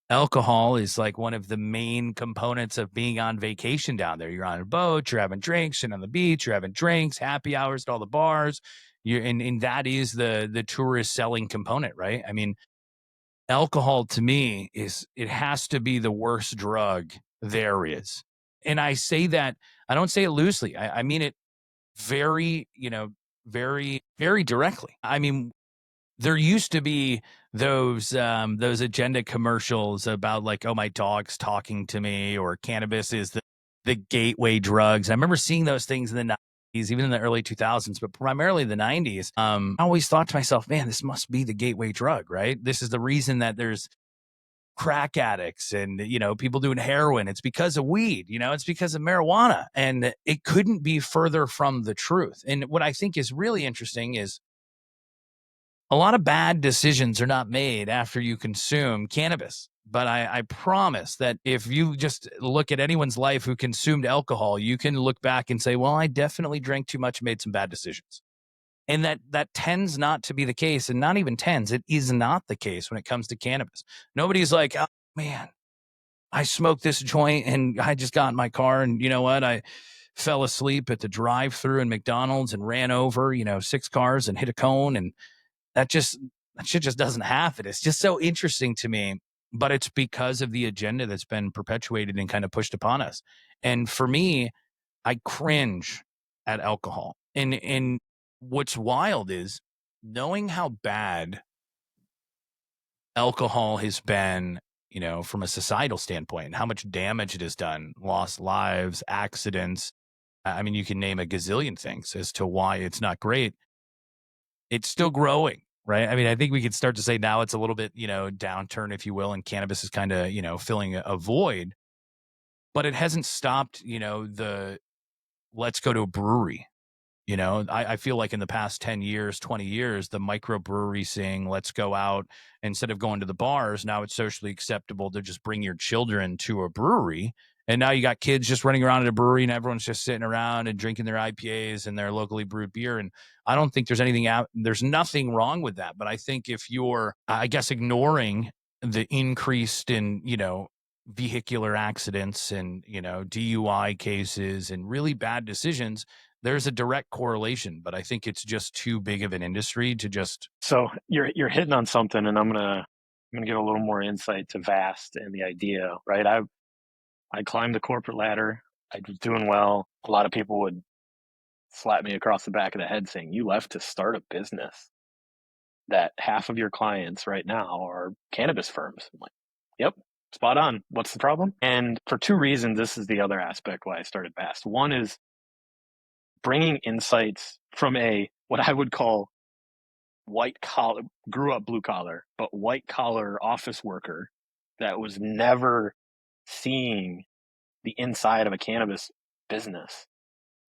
Speaker 2: Alcohol is like one of the main components of being on vacation down there. You're on a boat, you're having drinks, and on the beach, you're having drinks, happy hours at all the bars. And that is the tourist selling component, right? I mean, alcohol to me it has to be the worst drug there is. And I say that, I don't say it loosely. I mean it very, very, very directly. I mean, there used to be those agenda commercials about like, oh, my dog's talking to me, or cannabis is the gateway drugs. I remember seeing those things in the 90s, even in the early 2000s, but primarily the 90s. I always thought to myself, man, this must be the gateway drug, right? This is the reason that there's crack addicts and, people doing heroin. It's because of weed, it's because of marijuana. And it couldn't be further from the truth. And what I think is really interesting is a lot of bad decisions are not made after you consume cannabis. But I promise that if you just look at anyone's life who consumed alcohol, you can look back and say, well, I definitely drank too much and made some bad decisions. And that tends not to be the case, and not even tends. It is not the case when it comes to cannabis. Nobody's like, oh, man, I smoked this joint and I just got in my car and you know what? I fell asleep at the drive-through in McDonald's and ran over, 6 cars and hit a cone. And that shit just doesn't happen. It's just so interesting to me, but it's because of the agenda that's been perpetuated and kind of pushed upon us. And for me, I cringe at alcohol. And what's wild is knowing how bad alcohol has been, from a societal standpoint, and how much damage it has done, lost lives, accidents. I mean, you can name a gazillion things as to why it's not great. It's still growing, right? I mean, I think we could start to say now it's a little bit, downturn, if you will, and cannabis is kind of, filling a void, but it hasn't stopped, the let's go to a brewery. I feel like in the past 10 years, 20 years, the microbrewery saying, let's go out instead of going to the bars. Now it's socially acceptable to just bring your children to a brewery. And now you got kids just running around at a brewery and everyone's just sitting around and drinking their IPAs and their locally brewed beer. And I don't think there's nothing wrong with that. But I think if you're, I guess, ignoring the increased in, vehicular accidents and, DUI cases and really bad decisions, there's a direct correlation, but I think it's just too big of an industry to just.
Speaker 3: So you're hitting on something, and I'm gonna give a little more insight to Vast and the idea, right? I climbed the corporate ladder. I was doing well. A lot of people would slap me across the back of the head saying, "You left to start a business that half of your clients right now are cannabis firms." I'm like, "Yep, spot on. What's the problem?" And for 2 reasons, this is the other aspect why I started Vast. One is bringing insights from what I would call white collar, grew up blue collar, but white collar office worker that was never seeing the inside of a cannabis business.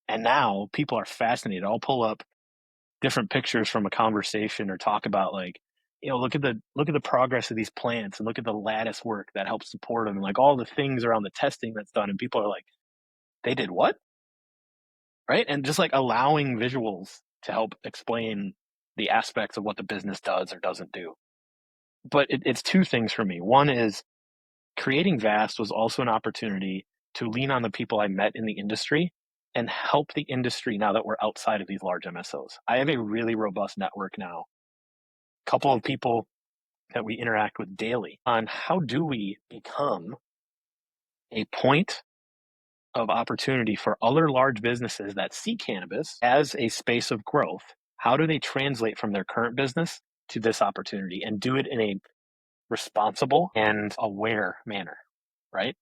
Speaker 3: And now people are fascinated. I'll pull up different pictures from a conversation or talk about look at the progress of these plants and look at the lattice work that helps support them and like all the things around the testing that's done. And people are like, they did what? Right. And just like allowing visuals to help explain the aspects of what the business does or doesn't do. But it's 2 things for me. One is creating Vast was also an opportunity to lean on the people I met in the industry and help the industry now that we're outside of these large MSOs. I have a really robust network now, a couple of people that we interact with daily on how do we become a point of opportunity for other large businesses that see cannabis as a space of growth. How do they translate from their current business to this opportunity and do it in a responsible and aware manner, right?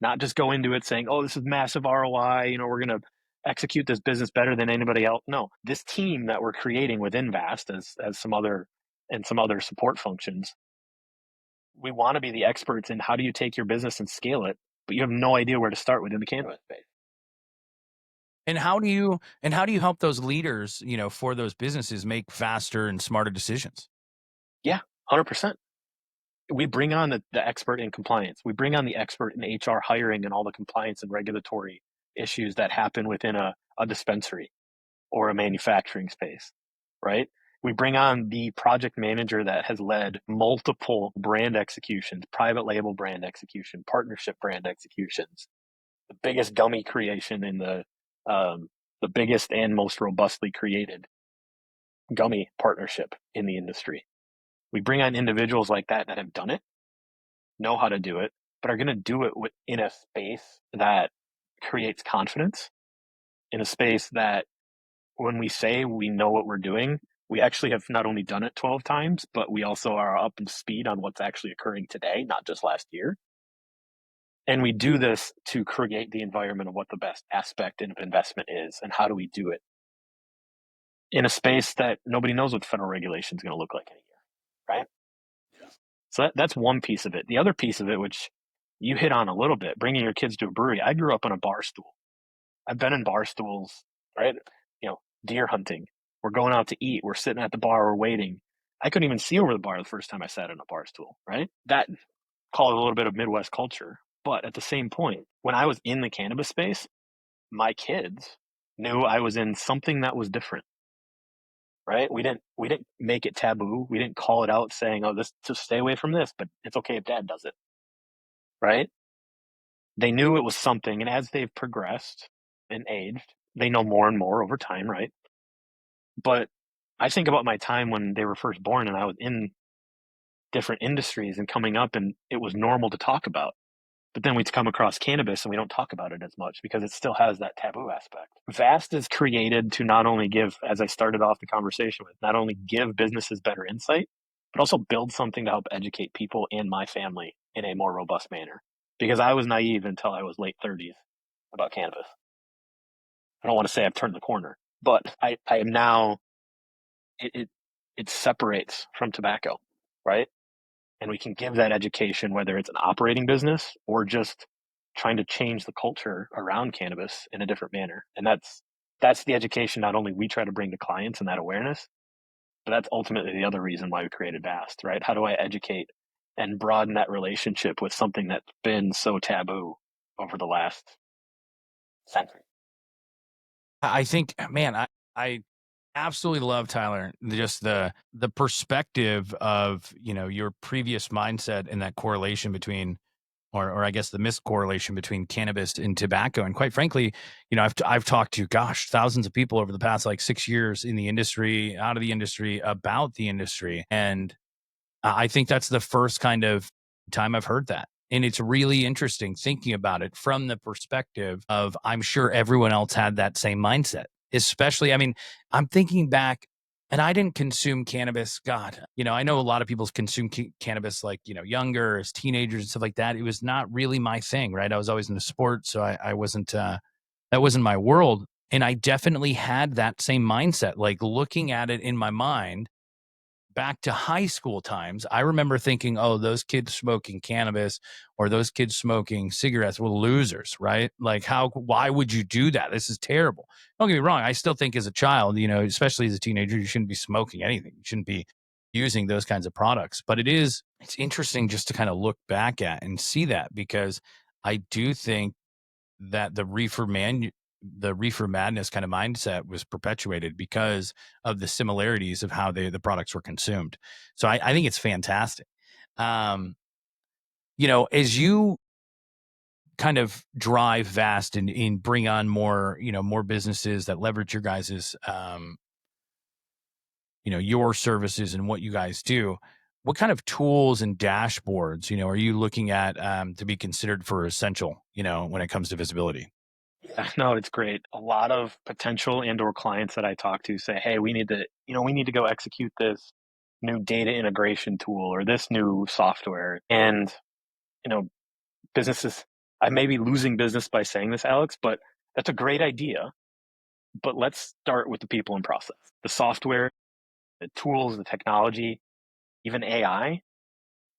Speaker 3: Not just go into it saying, oh, this is massive ROI, we're going to execute this business better than anybody else. No, this team that we're creating within Vast as some other support functions, we want to be the experts in how do you take your business and scale it, but you have no idea where to start within the cannabis space.
Speaker 2: And how do you help those leaders, for those businesses make faster and smarter decisions?
Speaker 3: Yeah, 100%. We bring on the expert in compliance. We bring on the expert in HR hiring and all the compliance and regulatory issues that happen within a dispensary or a manufacturing space, right? We bring on the project manager that has led multiple brand executions, private label brand execution, partnership brand executions, the biggest gummy creation in the biggest and most robustly created gummy partnership in the industry. We bring on individuals like that have done it, know how to do it, but are going to do it in a space that creates confidence, in a space that when we say we know what we're doing, we actually have not only done it 12 times, but we also are up to speed on what's actually occurring today, not just last year. And we do this to create the environment of what the best aspect of investment is and how do we do it in a space that nobody knows what federal regulation is going to look like in a year, right? Yeah. So that's one piece of it. The other piece of it, which you hit on a little bit, bringing your kids to a brewery. I grew up on a bar stool. I've been in bar stools, right? Deer hunting. We're going out to eat. We're sitting at the bar. We're waiting. I couldn't even see over the bar the first time I sat in a bar stool, right? That, call it a little bit of Midwest culture. But at the same point, when I was in the cannabis space, my kids knew I was in something that was different, right? We didn't make it taboo. We didn't call it out saying, oh, just stay away from this, but it's okay if dad does it. right? They knew it was something, and as they've progressed and aged, they know more and more over time, right? But I think about my time when they were first born and I was in different industries and coming up, and it was normal to talk about. But then we come across cannabis and we don't talk about it as much because it still has that taboo aspect. Vast is created to not only give, as I started off the conversation with, not only give businesses better insight, but also build something to help educate people and my family in a more robust manner. Because I was naive until I was late 30s about cannabis. I don't want to say I've turned the corner, but I am now, it separates from tobacco, right? And we can give that education, whether it's an operating business or just trying to change the culture around cannabis in a different manner. And that's the education not only we try to bring to clients and that awareness, but that's ultimately the other reason why we created Vast, right? How do I educate and broaden that relationship with something that's been so taboo over the last century?
Speaker 2: I think, man, I absolutely love, Tyler, just the perspective of, your previous mindset and that correlation between, or I guess the miscorrelation between cannabis and tobacco. And quite frankly, I've talked to, thousands of people over the past like 6 years in the industry, out of the industry, about the industry. And I think that's the first kind of time I've heard that. And it's really interesting thinking about it from the perspective of, I'm sure everyone else had that same mindset, especially, I mean, I'm thinking back, and I didn't consume cannabis. God, I know a lot of people consume cannabis like, younger, as teenagers and stuff like that. It was not really my thing, right? I was always into sports. So I wasn't, that wasn't my world. And I definitely had that same mindset, like looking at it in my mind back to high school times. I remember thinking, oh, those kids smoking cannabis or those kids smoking cigarettes were losers, right? Like, why would you do that? This is terrible. Don't get me wrong. I still think as a child, especially as a teenager, you shouldn't be smoking anything. You shouldn't be using those kinds of products. But it's interesting just to kind of look back at and see that, because I do think that the reefer madness kind of mindset was perpetuated because of the similarities of how the products were consumed. So I think it's fantastic. Um, as you kind of drive Vast and bring on more, more businesses that leverage your guys's, your services and what you guys do, what kind of tools and dashboards, are you looking at to be considered for essential, when it comes to visibility?
Speaker 3: Yeah, no, it's great. A lot of potential and/or clients that I talk to say, "Hey, we need to go execute this new data integration tool or this new software." And, you know, businesses, I may be losing business by saying this, Alex, but that's a great idea. But let's start with the people and process. The software, the tools, the technology, even AI,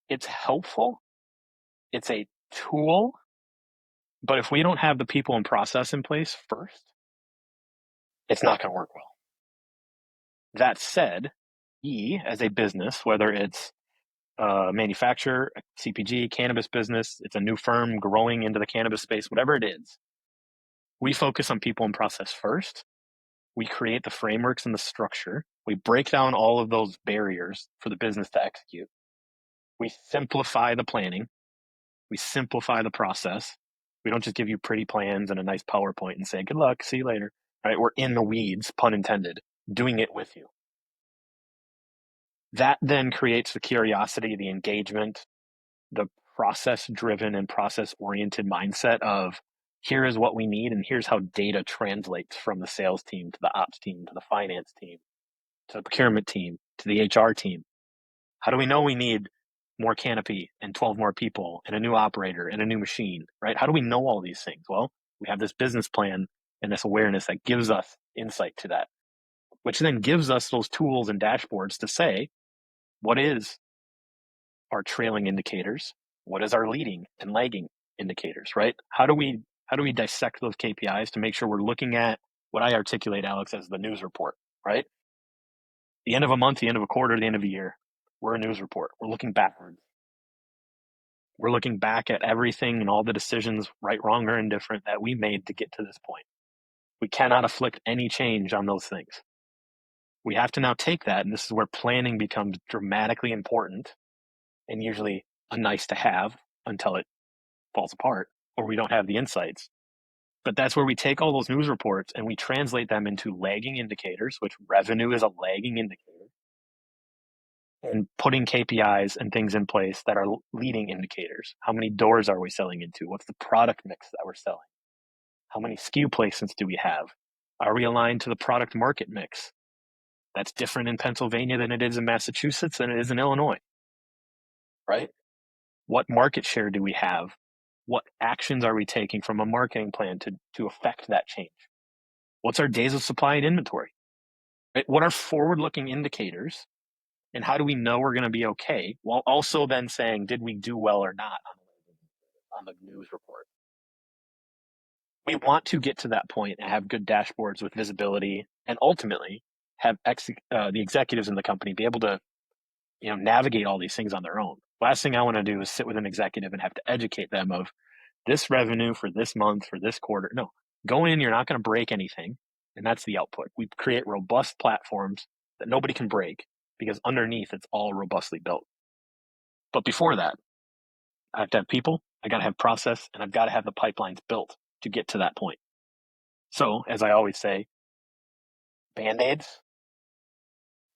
Speaker 3: it's helpful. It's a tool. But if we don't have the people and process in place first, it's not going to work well. That said, as a business, whether it's a manufacturer, a CPG, cannabis business, it's a new firm growing into the cannabis space, whatever it is, we focus on people and process first. We create the frameworks and the structure. We break down all of those barriers for the business to execute. We simplify the planning. We simplify the process. We don't just give you pretty plans and a nice PowerPoint and say, good luck, see you later. Right? We're in the weeds, pun intended, doing it with you. That then creates the curiosity, the engagement, the process-driven and process-oriented mindset of, here is what we need, and here's how data translates from the sales team to the ops team to the finance team to the procurement team to the HR team. How do we know we need more canopy and 12 more people and a new operator and a new machine, right? How do we know all these things? Well, we have this business plan and this awareness that gives us insight to that, which then gives us those tools and dashboards to say, what is our trailing indicators? What is our leading and lagging indicators, right? How do we dissect those KPIs to make sure we're looking at what I articulate, Alex, as the news report, right? The end of a month, the end of a quarter, the end of a year, we're a news report. We're looking backwards. We're looking back at everything and all the decisions, right, wrong, or indifferent, that we made to get to this point. We cannot afflict any change on those things. We have to now take that, and this is where planning becomes dramatically important and usually a nice to have until it falls apart, or we don't have the insights. But that's where we take all those news reports and we translate them into lagging indicators, which revenue is a lagging indicator, and putting KPIs and things in place that are leading indicators. How many doors are we selling into? What's the product mix that we're selling? How many SKU placements do we have? Are we aligned to the product market mix? That's different in Pennsylvania than it is in Massachusetts than it is in Illinois, right? What market share do we have? What actions are we taking from a marketing plan to affect that change? What's our days of supply and inventory? Right? What are forward-looking indicators? And how do we know we're going to be okay? While also then saying, did we do well or not on the news report? We want to get to that point and have good dashboards with visibility, and ultimately have the executives in the company be able to, navigate all these things on their own. Last thing I want to do is sit with an executive and have to educate them of this revenue for this month, for this quarter. No, go in, you're not going to break anything. And that's the output. We create robust platforms that nobody can break because underneath it's all robustly built. But before that, I have to have people, I got to have process, and I've got to have the pipelines built to get to that point. So, as I always say, Band-Aids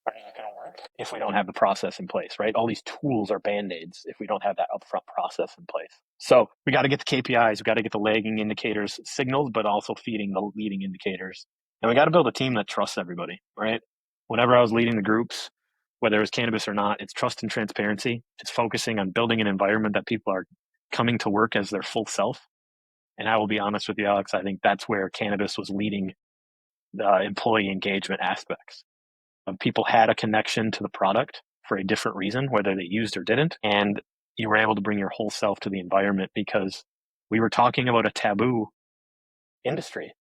Speaker 3: are not going to work if we don't have the process in place, right? All these tools are Band-Aids if we don't have that upfront process in place. So we got to get the KPIs, we got to get the lagging indicators signaled, but also feeding the leading indicators. And we got to build a team that trusts everybody, right? Whenever I was leading the groups, whether it was cannabis or not, it's trust and transparency. It's focusing on building an environment that people are coming to work as their full self. And I will be honest with you, Alex, I think that's where cannabis was leading the employee engagement aspects. People had a connection to the product for a different reason, whether they used or didn't. And you were able to bring your whole self to the environment because we were talking about a taboo industry,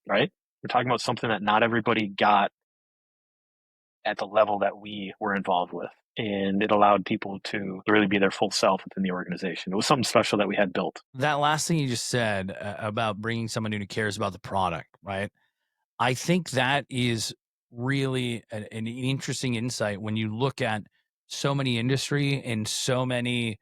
Speaker 3: right? We're talking about something that not everybody got at the level that we were involved with. And it allowed people to really be their full self within the organization. It was something special that we had built.
Speaker 2: That last thing you just said about bringing someone who cares about the product, right? I think that is really an interesting insight when you look at so many industry and so many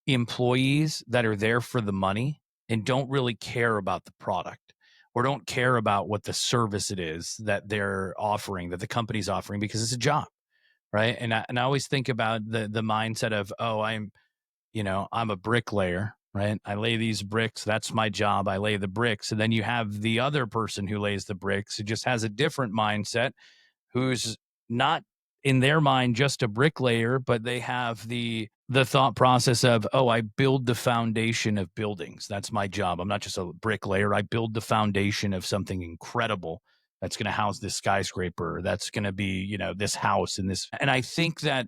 Speaker 2: employees that are there for the money and don't really care about the product or don't care about what the service it is that they're offering, that the company's offering, because it's a job, right? And I always think about the mindset of, oh, I'm a bricklayer, right? I lay these bricks. That's my job. I lay the bricks. And then you have the other person who lays the bricks who just has a different mindset, who's not in their mind just a bricklayer, but they have the thought process of, oh, I build the foundation of buildings. That's my job. I'm not just a bricklayer. I build the foundation of something incredible that's going to house this skyscraper. That's going to be, this house and this. And I think that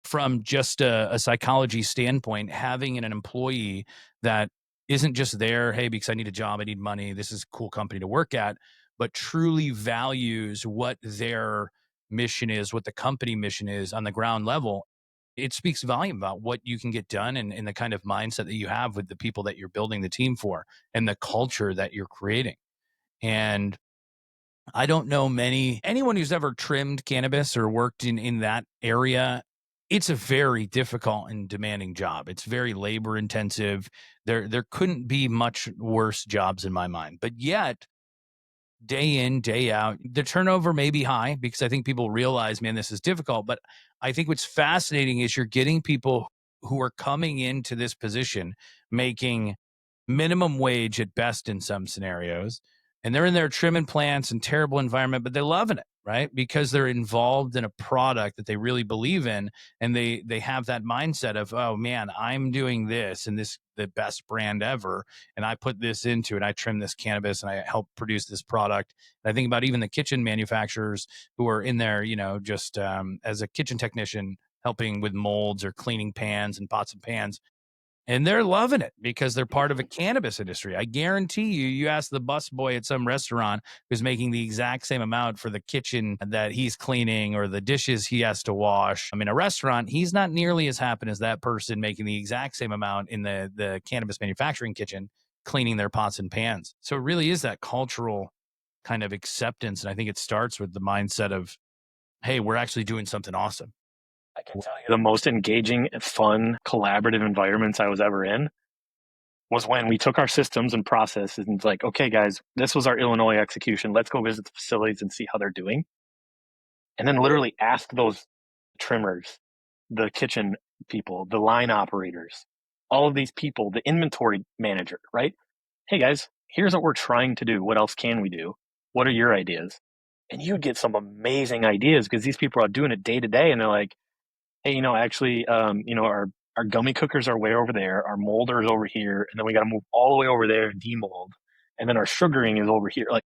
Speaker 2: from just a psychology standpoint, having an employee that isn't just there, hey, because I need a job, I need money, this is a cool company to work at, but truly values what their mission is, what the company mission is on the ground level, it speaks volume about what you can get done and the kind of mindset that you have with the people that you're building the team for and the culture that you're creating. And I don't know anyone who's ever trimmed cannabis or worked in that area. It's a very difficult and demanding job. It's very labor intensive. There couldn't be much worse jobs in my mind. But yet, day in, day out, the turnover may be high because I think people realize, man, this is difficult. But I think what's fascinating is you're getting people who are coming into this position making minimum wage at best in some scenarios. And they're in there trimming plants and terrible environment, but they're loving it, right? Because they're involved in a product that they really believe in. And they have that mindset of, oh man, I'm doing this and this the best brand ever. And I put this into it. I trim this cannabis and I help produce this product. And I think about even the kitchen manufacturers who are in there, just as a kitchen technician, helping with molds or cleaning pans and pots and pans. And they're loving it because they're part of a cannabis industry. I guarantee you ask the busboy at some restaurant who's making the exact same amount for the kitchen that he's cleaning or the dishes he has to wash. I mean, a restaurant, he's not nearly as happy as that person making the exact same amount in the cannabis manufacturing kitchen, cleaning their pots and pans. So it really is that cultural kind of acceptance. And I think it starts with the mindset of, hey, we're actually doing something awesome.
Speaker 3: can tell you the most engaging, fun, collaborative environments I was ever in was when we took our systems and processes and it's like, okay, guys, this was our Illinois execution. Let's go visit the facilities and see how they're doing. And then literally ask those trimmers, the kitchen people, the line operators, all of these people, the inventory manager, right? Hey guys, here's what we're trying to do. What else can we do? What are your ideas? And you'd get some amazing ideas because these people are doing it day to day and they're like, hey, actually, our gummy cookers are way over there. Our molder is over here. And then we got to move all the way over there and demold. And then our sugaring is over here. Like,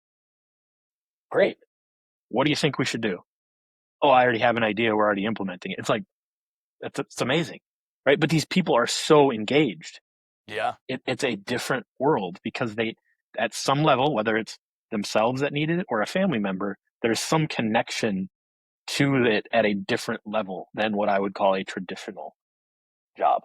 Speaker 3: great. What do you think we should do? Oh, I already have an idea. We're already implementing it. It's like, it's amazing, right? But these people are so engaged.
Speaker 2: Yeah.
Speaker 3: It's a different world because they, at some level, whether it's themselves that need it or a family member, there's some connection to it at a different level than what I would call a traditional job.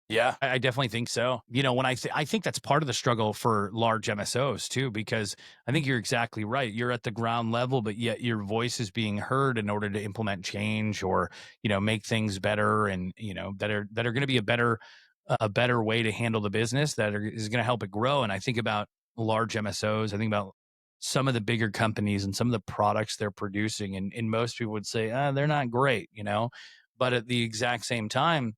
Speaker 2: Yeah, I definitely think so. When I think that's part of the struggle for large MSOs too, because I think you're exactly right. You're at the ground level, but yet your voice is being heard in order to implement change or, make things better and, that are going to be a better way to handle the business is going to help it grow. And I think about large MSOs. I think about some of the bigger companies and some of the products they're producing. And most people would say, they're not great, but at the exact same time,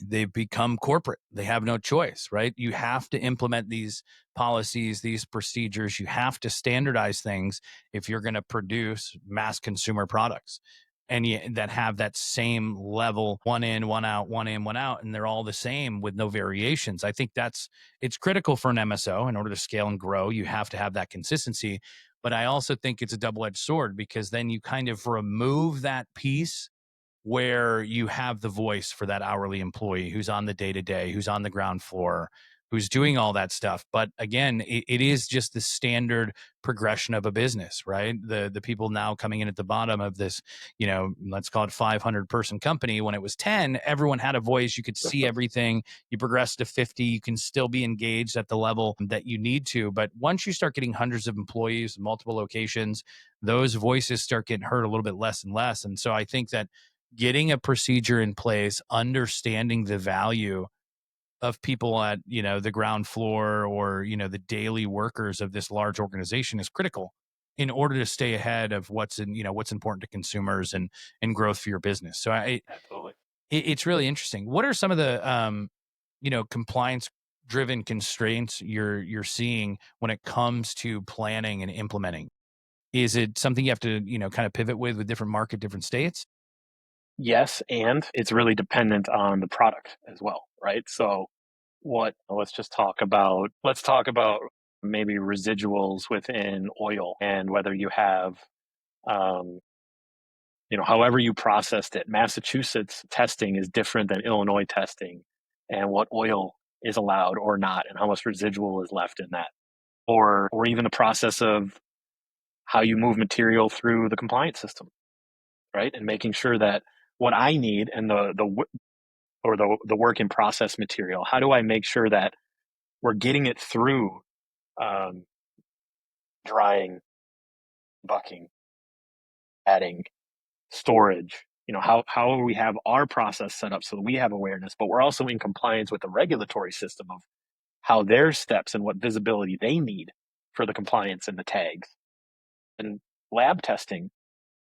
Speaker 2: they've become corporate. They have no choice, right? You have to implement these policies, these procedures. You have to standardize things if you're going to produce mass consumer products and that have that same level, one in, one out, one in, one out, and they're all the same with no variations. I think it's critical for an MSO in order to scale and grow. You have to have that consistency. But I also think it's a double-edged sword because then you kind of remove that piece where you have the voice for that hourly employee who's on the day-to-day, who's on the ground floor, who's doing all that stuff. But again, it is just the standard progression of a business, right? The people now coming in at the bottom of this, let's call it 500 person company. When it was 10, everyone had a voice. You could see everything. You progress to 50, you can still be engaged at the level that you need to. But once you start getting hundreds of employees, multiple locations, those voices start getting heard a little bit less and less. And so I think that getting a procedure in place, understanding the value of people at, the ground floor or, the daily workers of this large organization is critical in order to stay ahead of what's important to consumers and growth for your business. So
Speaker 3: Absolutely.
Speaker 2: It's really interesting. What are some of the, compliance driven constraints you're seeing when it comes to planning and implementing? Is it something you have to, kind of pivot with different market, different states?
Speaker 3: Yes, and it's really dependent on the product as well, right? So let's talk about maybe residuals within oil and whether you have however you processed it. Massachusetts testing is different than Illinois testing and what oil is allowed or not and how much residual is left in that. Or even the process of how you move material through the compliance system, right? And making sure that what I need and the work in process material, how do I make sure that we're getting it through drying, bucking, adding, storage? How we have our process set up so that we have awareness, but we're also in compliance with the regulatory system of how their steps and what visibility they need for the compliance and the tags. And lab testing,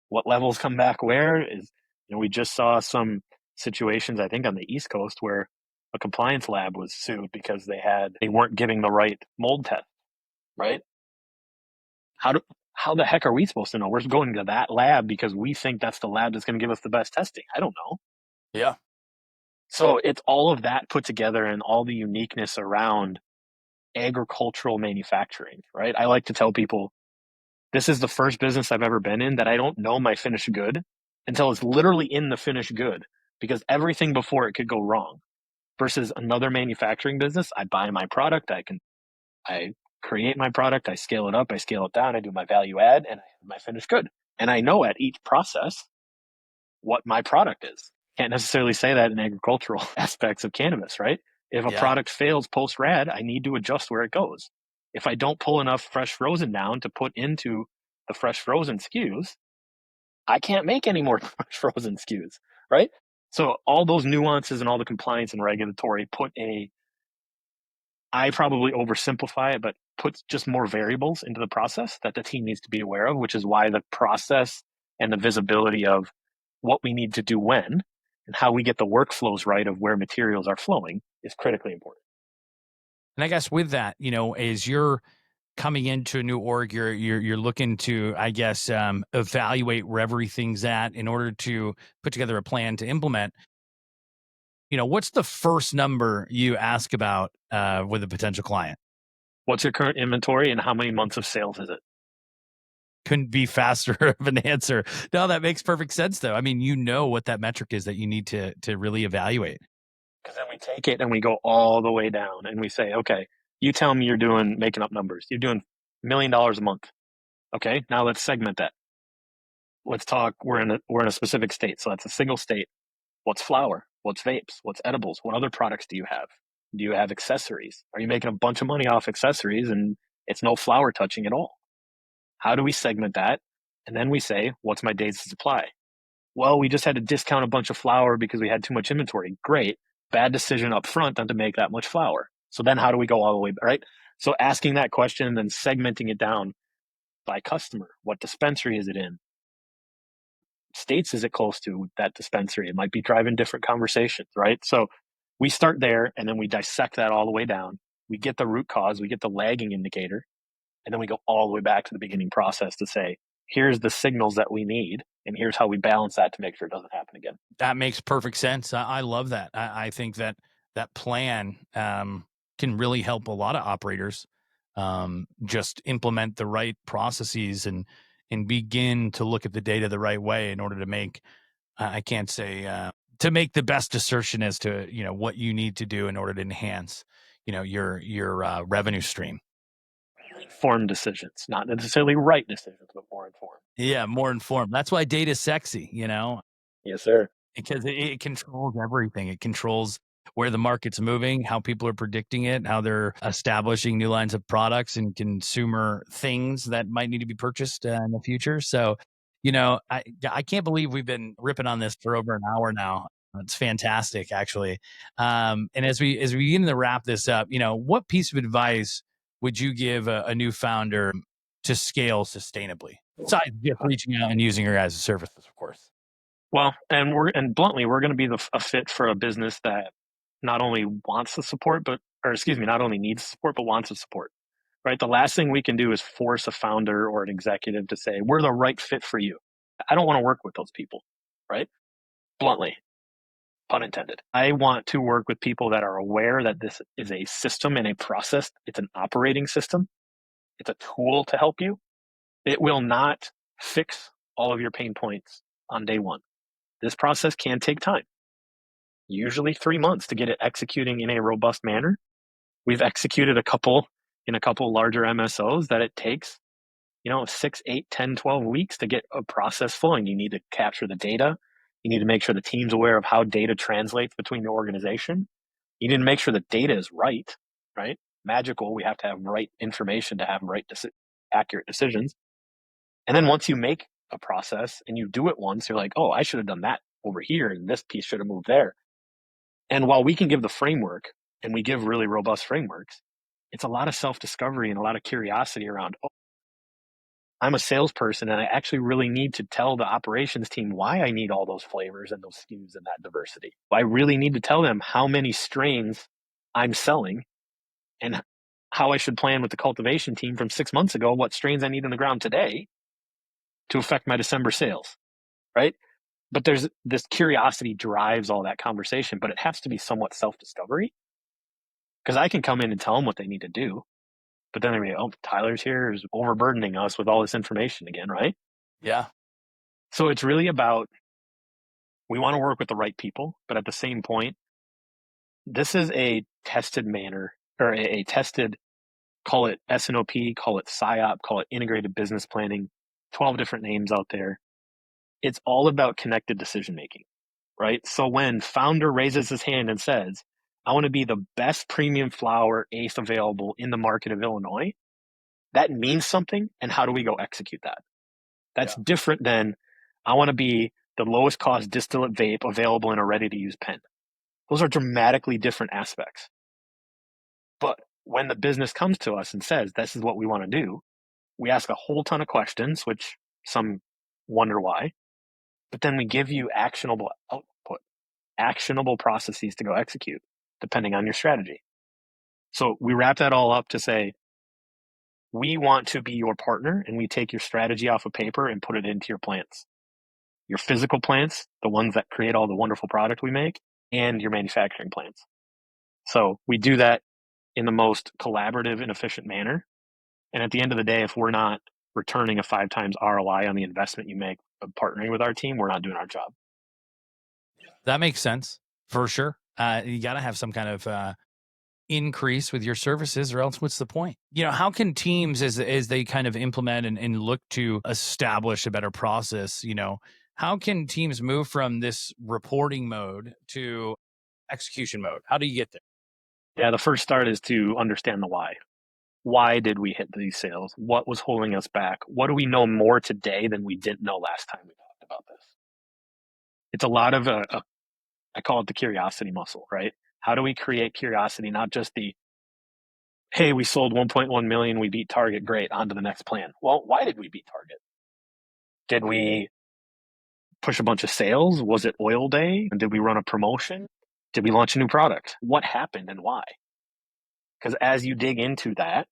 Speaker 3: what levels come back where is, we just saw some situations, I think on the East Coast, where a compliance lab was sued because they weren't giving the right mold test, right? How the heck are we supposed to know? We're going to that lab because we think that's the lab that's going to give us the best testing. I don't know.
Speaker 2: Yeah.
Speaker 3: So it's all of that put together and all the uniqueness around agricultural manufacturing, right? I like to tell people, this is the first business I've ever been in that I don't know my finished good until it's literally in the finished good, because everything before it could go wrong. Versus another manufacturing business, I buy my product, I create my product, I scale it up, I scale it down, I do my value add, and I have my finished good. And I know at each process what my product is. Can't necessarily say that in agricultural aspects of cannabis, right? If a product fails post-rad, I need to adjust where it goes. If I don't pull enough fresh frozen down to put into the fresh frozen SKUs, I can't make any more fresh frozen SKUs. right? So all those nuances and all the compliance and regulatory I probably oversimplify it, but puts just more variables into the process that the team needs to be aware of, which is why the process and the visibility of what we need to do when and how we get the workflows right of where materials are flowing is critically important.
Speaker 2: And I guess with that, as you're coming into a new org, you're looking to, I guess, evaluate where everything's at in order to put together a plan to implement. What's the first number you ask about with a potential client?
Speaker 3: What's your current inventory and how many months of sales is it?
Speaker 2: Couldn't be faster of an answer. No, that makes perfect sense, though. I mean, what that metric is that you need to really evaluate.
Speaker 3: Because then we take it and we go all the way down and we say, okay, you tell me making up numbers. You're doing $1 million a month. Okay, now let's segment that. Let's talk, we're in a specific state. So that's a single state. What's flower? What's vapes? What's edibles? What other products do you have? Do you have accessories? Are you making a bunch of money off accessories and it's no flower touching at all? How do we segment that? And then we say, what's my days of supply? Well, we just had to discount a bunch of flower because we had too much inventory. Great. Bad decision up front not to make that much flower. So then how do we go all the way, right? So asking that question and then segmenting it down by customer. What dispensary is it in? States is it close to that dispensary? It might be driving different conversations, right? So we start there and then we dissect that all the way down. We get the root cause, we get the lagging indicator, and then we go all the way back to the beginning process to say, here's the signals that we need, and here's how we balance that to make sure it doesn't happen again.
Speaker 2: That makes perfect sense. I love that. I think that plan can really help a lot of operators just implement the right processes and begin to look at the data the right way in order to make, I can't say, to make the best assertion as to, what you need to do in order to enhance, your revenue stream.
Speaker 3: Informed decisions, not necessarily right decisions, but more informed.
Speaker 2: Yeah, more informed. That's why data's sexy,
Speaker 3: Yes, sir.
Speaker 2: Because it controls everything. It controls where the market's moving, how people are predicting it, how they're establishing new lines of products and consumer things that might need to be purchased in the future. So, I can't believe we've been ripping on this for over an hour now. It's fantastic, actually. And as we begin to wrap this up, what piece of advice would you give a new founder to scale sustainably, besides just reaching out and using your guys' services, of course?
Speaker 3: Well, and bluntly, we're going to be a fit for a business that not only wants the support, not only needs support, but wants the support, right? The last thing we can do is force a founder or an executive to say, we're the right fit for you. I don't want to work with those people, right? Bluntly, pun intended. I want to work with people that are aware that this is a system and a process. It's an operating system. It's a tool to help you. It will not fix all of your pain points on day one. This process can take time, usually 3 months to get it executing in a robust manner. We've executed a couple larger MSOs that it takes, 6, 8, 10, 12 weeks to get a process flowing. You need to capture the data. You need to make sure the team's aware of how data translates between the organization. You need to make sure the data is right? Magical. We have to have right information to have accurate decisions. And then once you make a process and you do it once, you're like, oh, I should have done that over here and this piece should have moved there. And while we can give the framework and we give really robust frameworks, it's a lot of self-discovery and a lot of curiosity around, oh, I'm a salesperson and I actually really need to tell the operations team why I need all those flavors and those SKUs and that diversity. I really need to tell them how many strains I'm selling and how I should plan with the cultivation team from 6 months ago, what strains I need in the ground today to affect my December sales, right? But there's this curiosity drives all that conversation, but it has to be somewhat self-discovery, because I can come in and tell them what they need to do, but then they're like, oh, Tyler's here is overburdening us with all this information again, right?
Speaker 2: Yeah.
Speaker 3: So it's really about, we want to work with the right people, but at the same point, this is a tested manner, or a tested, call it SNOP, call it PSYOP, call it integrated business planning, 12 different names out there. It's all about connected decision-making, right? So when founder raises his hand and says, I want to be the best premium flower eighth available in the market of Illinois, that means something. And how do we go execute that? That's different than, I want to be the lowest cost distillate vape available in a ready-to-use pen. Those are dramatically different aspects. But when the business comes to us and says, this is what we want to do, we ask a whole ton of questions, which some wonder why, but then we give you actionable output, actionable processes to go execute, depending on your strategy. So we wrap that all up to say, we want to be your partner, and we take your strategy off of paper and put it into your plants. Your physical plants, the ones that create all the wonderful product we make, and your manufacturing plants. So we do that in the most collaborative and efficient manner. And at the end of the day, if we're not returning a 5 times ROI on the investment you make of partnering with our team, we're not doing our job.
Speaker 2: That makes sense for sure. You got to have some kind of increase with your services, or else what's the point? How can teams, as they kind of implement and look to establish a better process, how can teams move from this reporting mode to execution mode? How do you get there?
Speaker 3: Yeah, the first start is to understand the why. Why did we hit these sales? What was holding us back? What do we know more today than we didn't know last time we talked about this? It's a lot of I call it the curiosity muscle, right? How do we create curiosity, not just the, hey, we sold 1.1 million, we beat target, great, on to the next plan. Well, why did we beat target? Did we push a bunch of sales? Was it oil day? Did we run a promotion? Did we launch a new product? What happened and why? Because as you dig into that,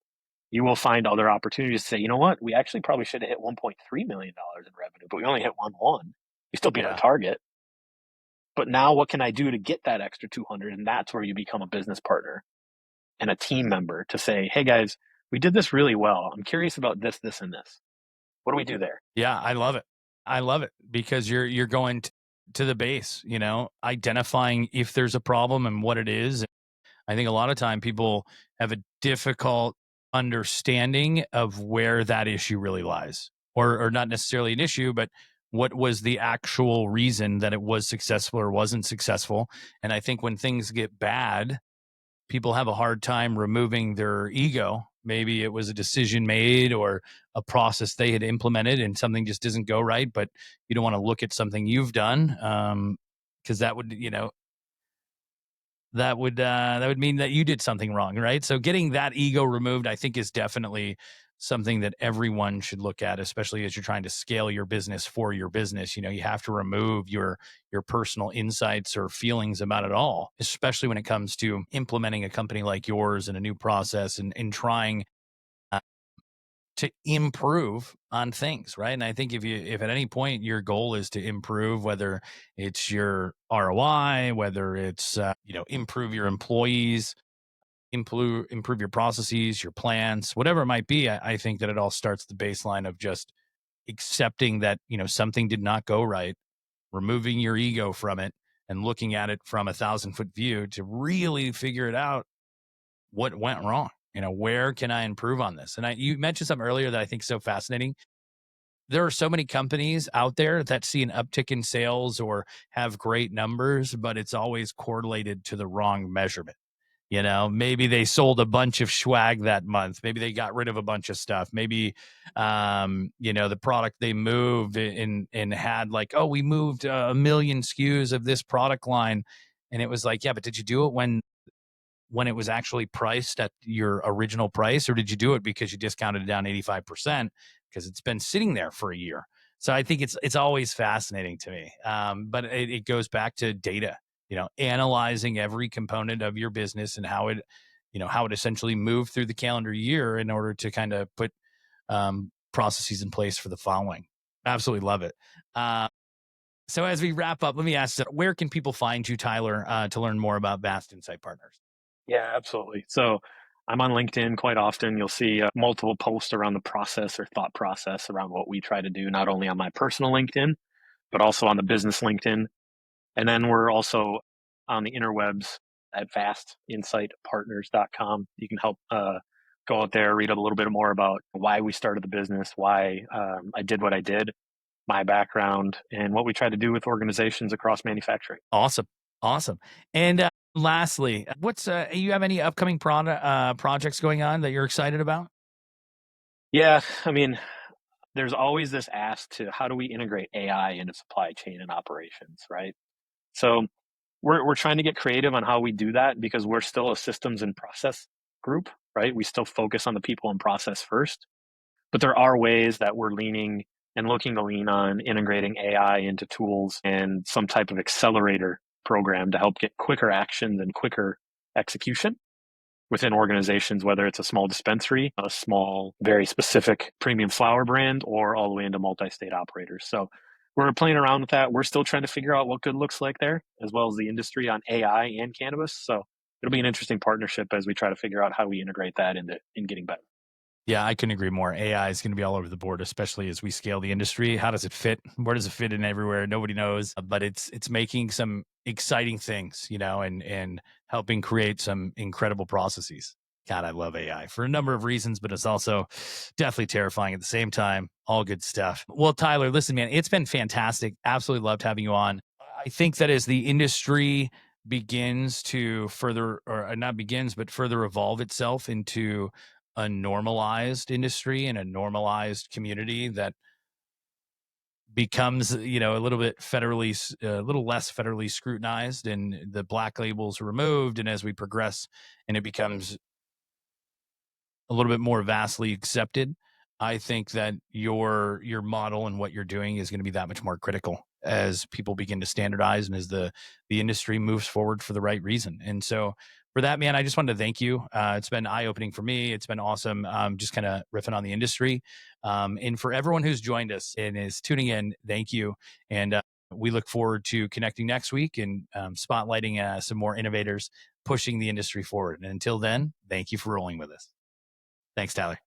Speaker 3: you will find other opportunities to say, you know what, we actually probably should have hit $1.3 million in revenue, but we only hit 1.1. We still beat our target. But now what can I do to get that extra 200? And that's where you become a business partner and a team member to say, hey guys, we did this really well. I'm curious about this, this, and this. What do we do there?
Speaker 2: Yeah, I love it. I love it because you're going to the base, identifying if there's a problem and what it is. I think a lot of time people have a difficult understanding of where that issue really lies, or not necessarily an issue, but what was the actual reason that it was successful or wasn't successful. And I think when things get bad, people have a hard time removing their ego. Maybe it was a decision made or a process they had implemented and something just doesn't go right, but you don't want to look at something you've done because that would, that would mean that you did something wrong, right? So getting that ego removed, I think, is definitely something that everyone should look at, especially as you're trying to scale your business for your business. You have to remove your personal insights or feelings about it all, especially when it comes to implementing a company like yours and a new process and trying to improve on things, right? And I think if at any point your goal is to improve, whether it's your ROI, whether it's improve your employees, improve your processes, your plans, whatever it might be, I think that it all starts the baseline of just accepting that something did not go right, removing your ego from it, and looking at it from 1,000-foot view to really figure it out what went wrong. Where can I improve on this? And you mentioned something earlier that I think is so fascinating. There are so many companies out there that see an uptick in sales or have great numbers, but it's always correlated to the wrong measurement. Maybe they sold a bunch of swag that month. Maybe they got rid of a bunch of stuff. Maybe, the product they moved and had like, oh, we moved 1 million SKUs of this product line. And it was like, yeah, but did you do it when it was actually priced at your original price, or did you do it because you discounted it down 85% because it's been sitting there for a year? So I think it's always fascinating to me. But it goes back to data, analyzing every component of your business and how it essentially moved through the calendar year in order to kind of put processes in place for the following. Absolutely love it. So as we wrap up, let me ask, where can people find you, Tyler, to learn more about Vast Insight Partners?
Speaker 3: Yeah, absolutely. So I'm on LinkedIn quite often. You'll see multiple posts around the process or thought process around what we try to do, not only on my personal LinkedIn, but also on the business LinkedIn. And then we're also on the interwebs at vastinsightpartners.com. You can help go out there, read a little bit more about why we started the business, why I did what I did, my background, and what we try to do with organizations across manufacturing.
Speaker 2: Awesome. And lastly, you have any upcoming projects going on that you're excited about?
Speaker 3: Yeah, I mean, there's always this ask to how do we integrate AI into supply chain and operations, right? So we're trying to get creative on how we do that because we're still a systems and process group, right? We still focus on the people and process first, but there are ways that we're leaning and looking to lean on integrating AI into tools and some type of accelerator program to help get quicker actions and quicker execution within organizations, whether it's a small dispensary, a small, very specific premium flower brand, or all the way into multi-state operators. So we're playing around with that. We're still trying to figure out what good looks like there, as well as the industry on AI and cannabis. So it'll be an interesting partnership as we try to figure out how we integrate that in getting better.
Speaker 2: Yeah, I couldn't agree more. AI is going to be all over the board, especially as we scale the industry. How does it fit? Where does it fit in everywhere? Nobody knows, but it's making some exciting things, and helping create some incredible processes. God, I love AI for a number of reasons, but it's also definitely terrifying at the same time. All good stuff. Well, Tyler, listen, man, it's been fantastic. Absolutely loved having you on. I think that as the industry begins to further, or not begins, but further evolve itself into a normalized industry and a normalized community that becomes, a little bit a little less federally scrutinized, and the black labels are removed. And as we progress and it becomes a little bit more vastly accepted, I think that your model and what you're doing is going to be that much more critical as people begin to standardize and as the industry moves forward for the right reason. And so for that, man, I just wanted to thank you. It's been eye-opening for me. It's been awesome, just kind of riffing on the industry. And for everyone who's joined us and is tuning in, thank you. And we look forward to connecting next week and spotlighting some more innovators pushing the industry forward. And until then, thank you for rolling with us. Thanks, Tyler.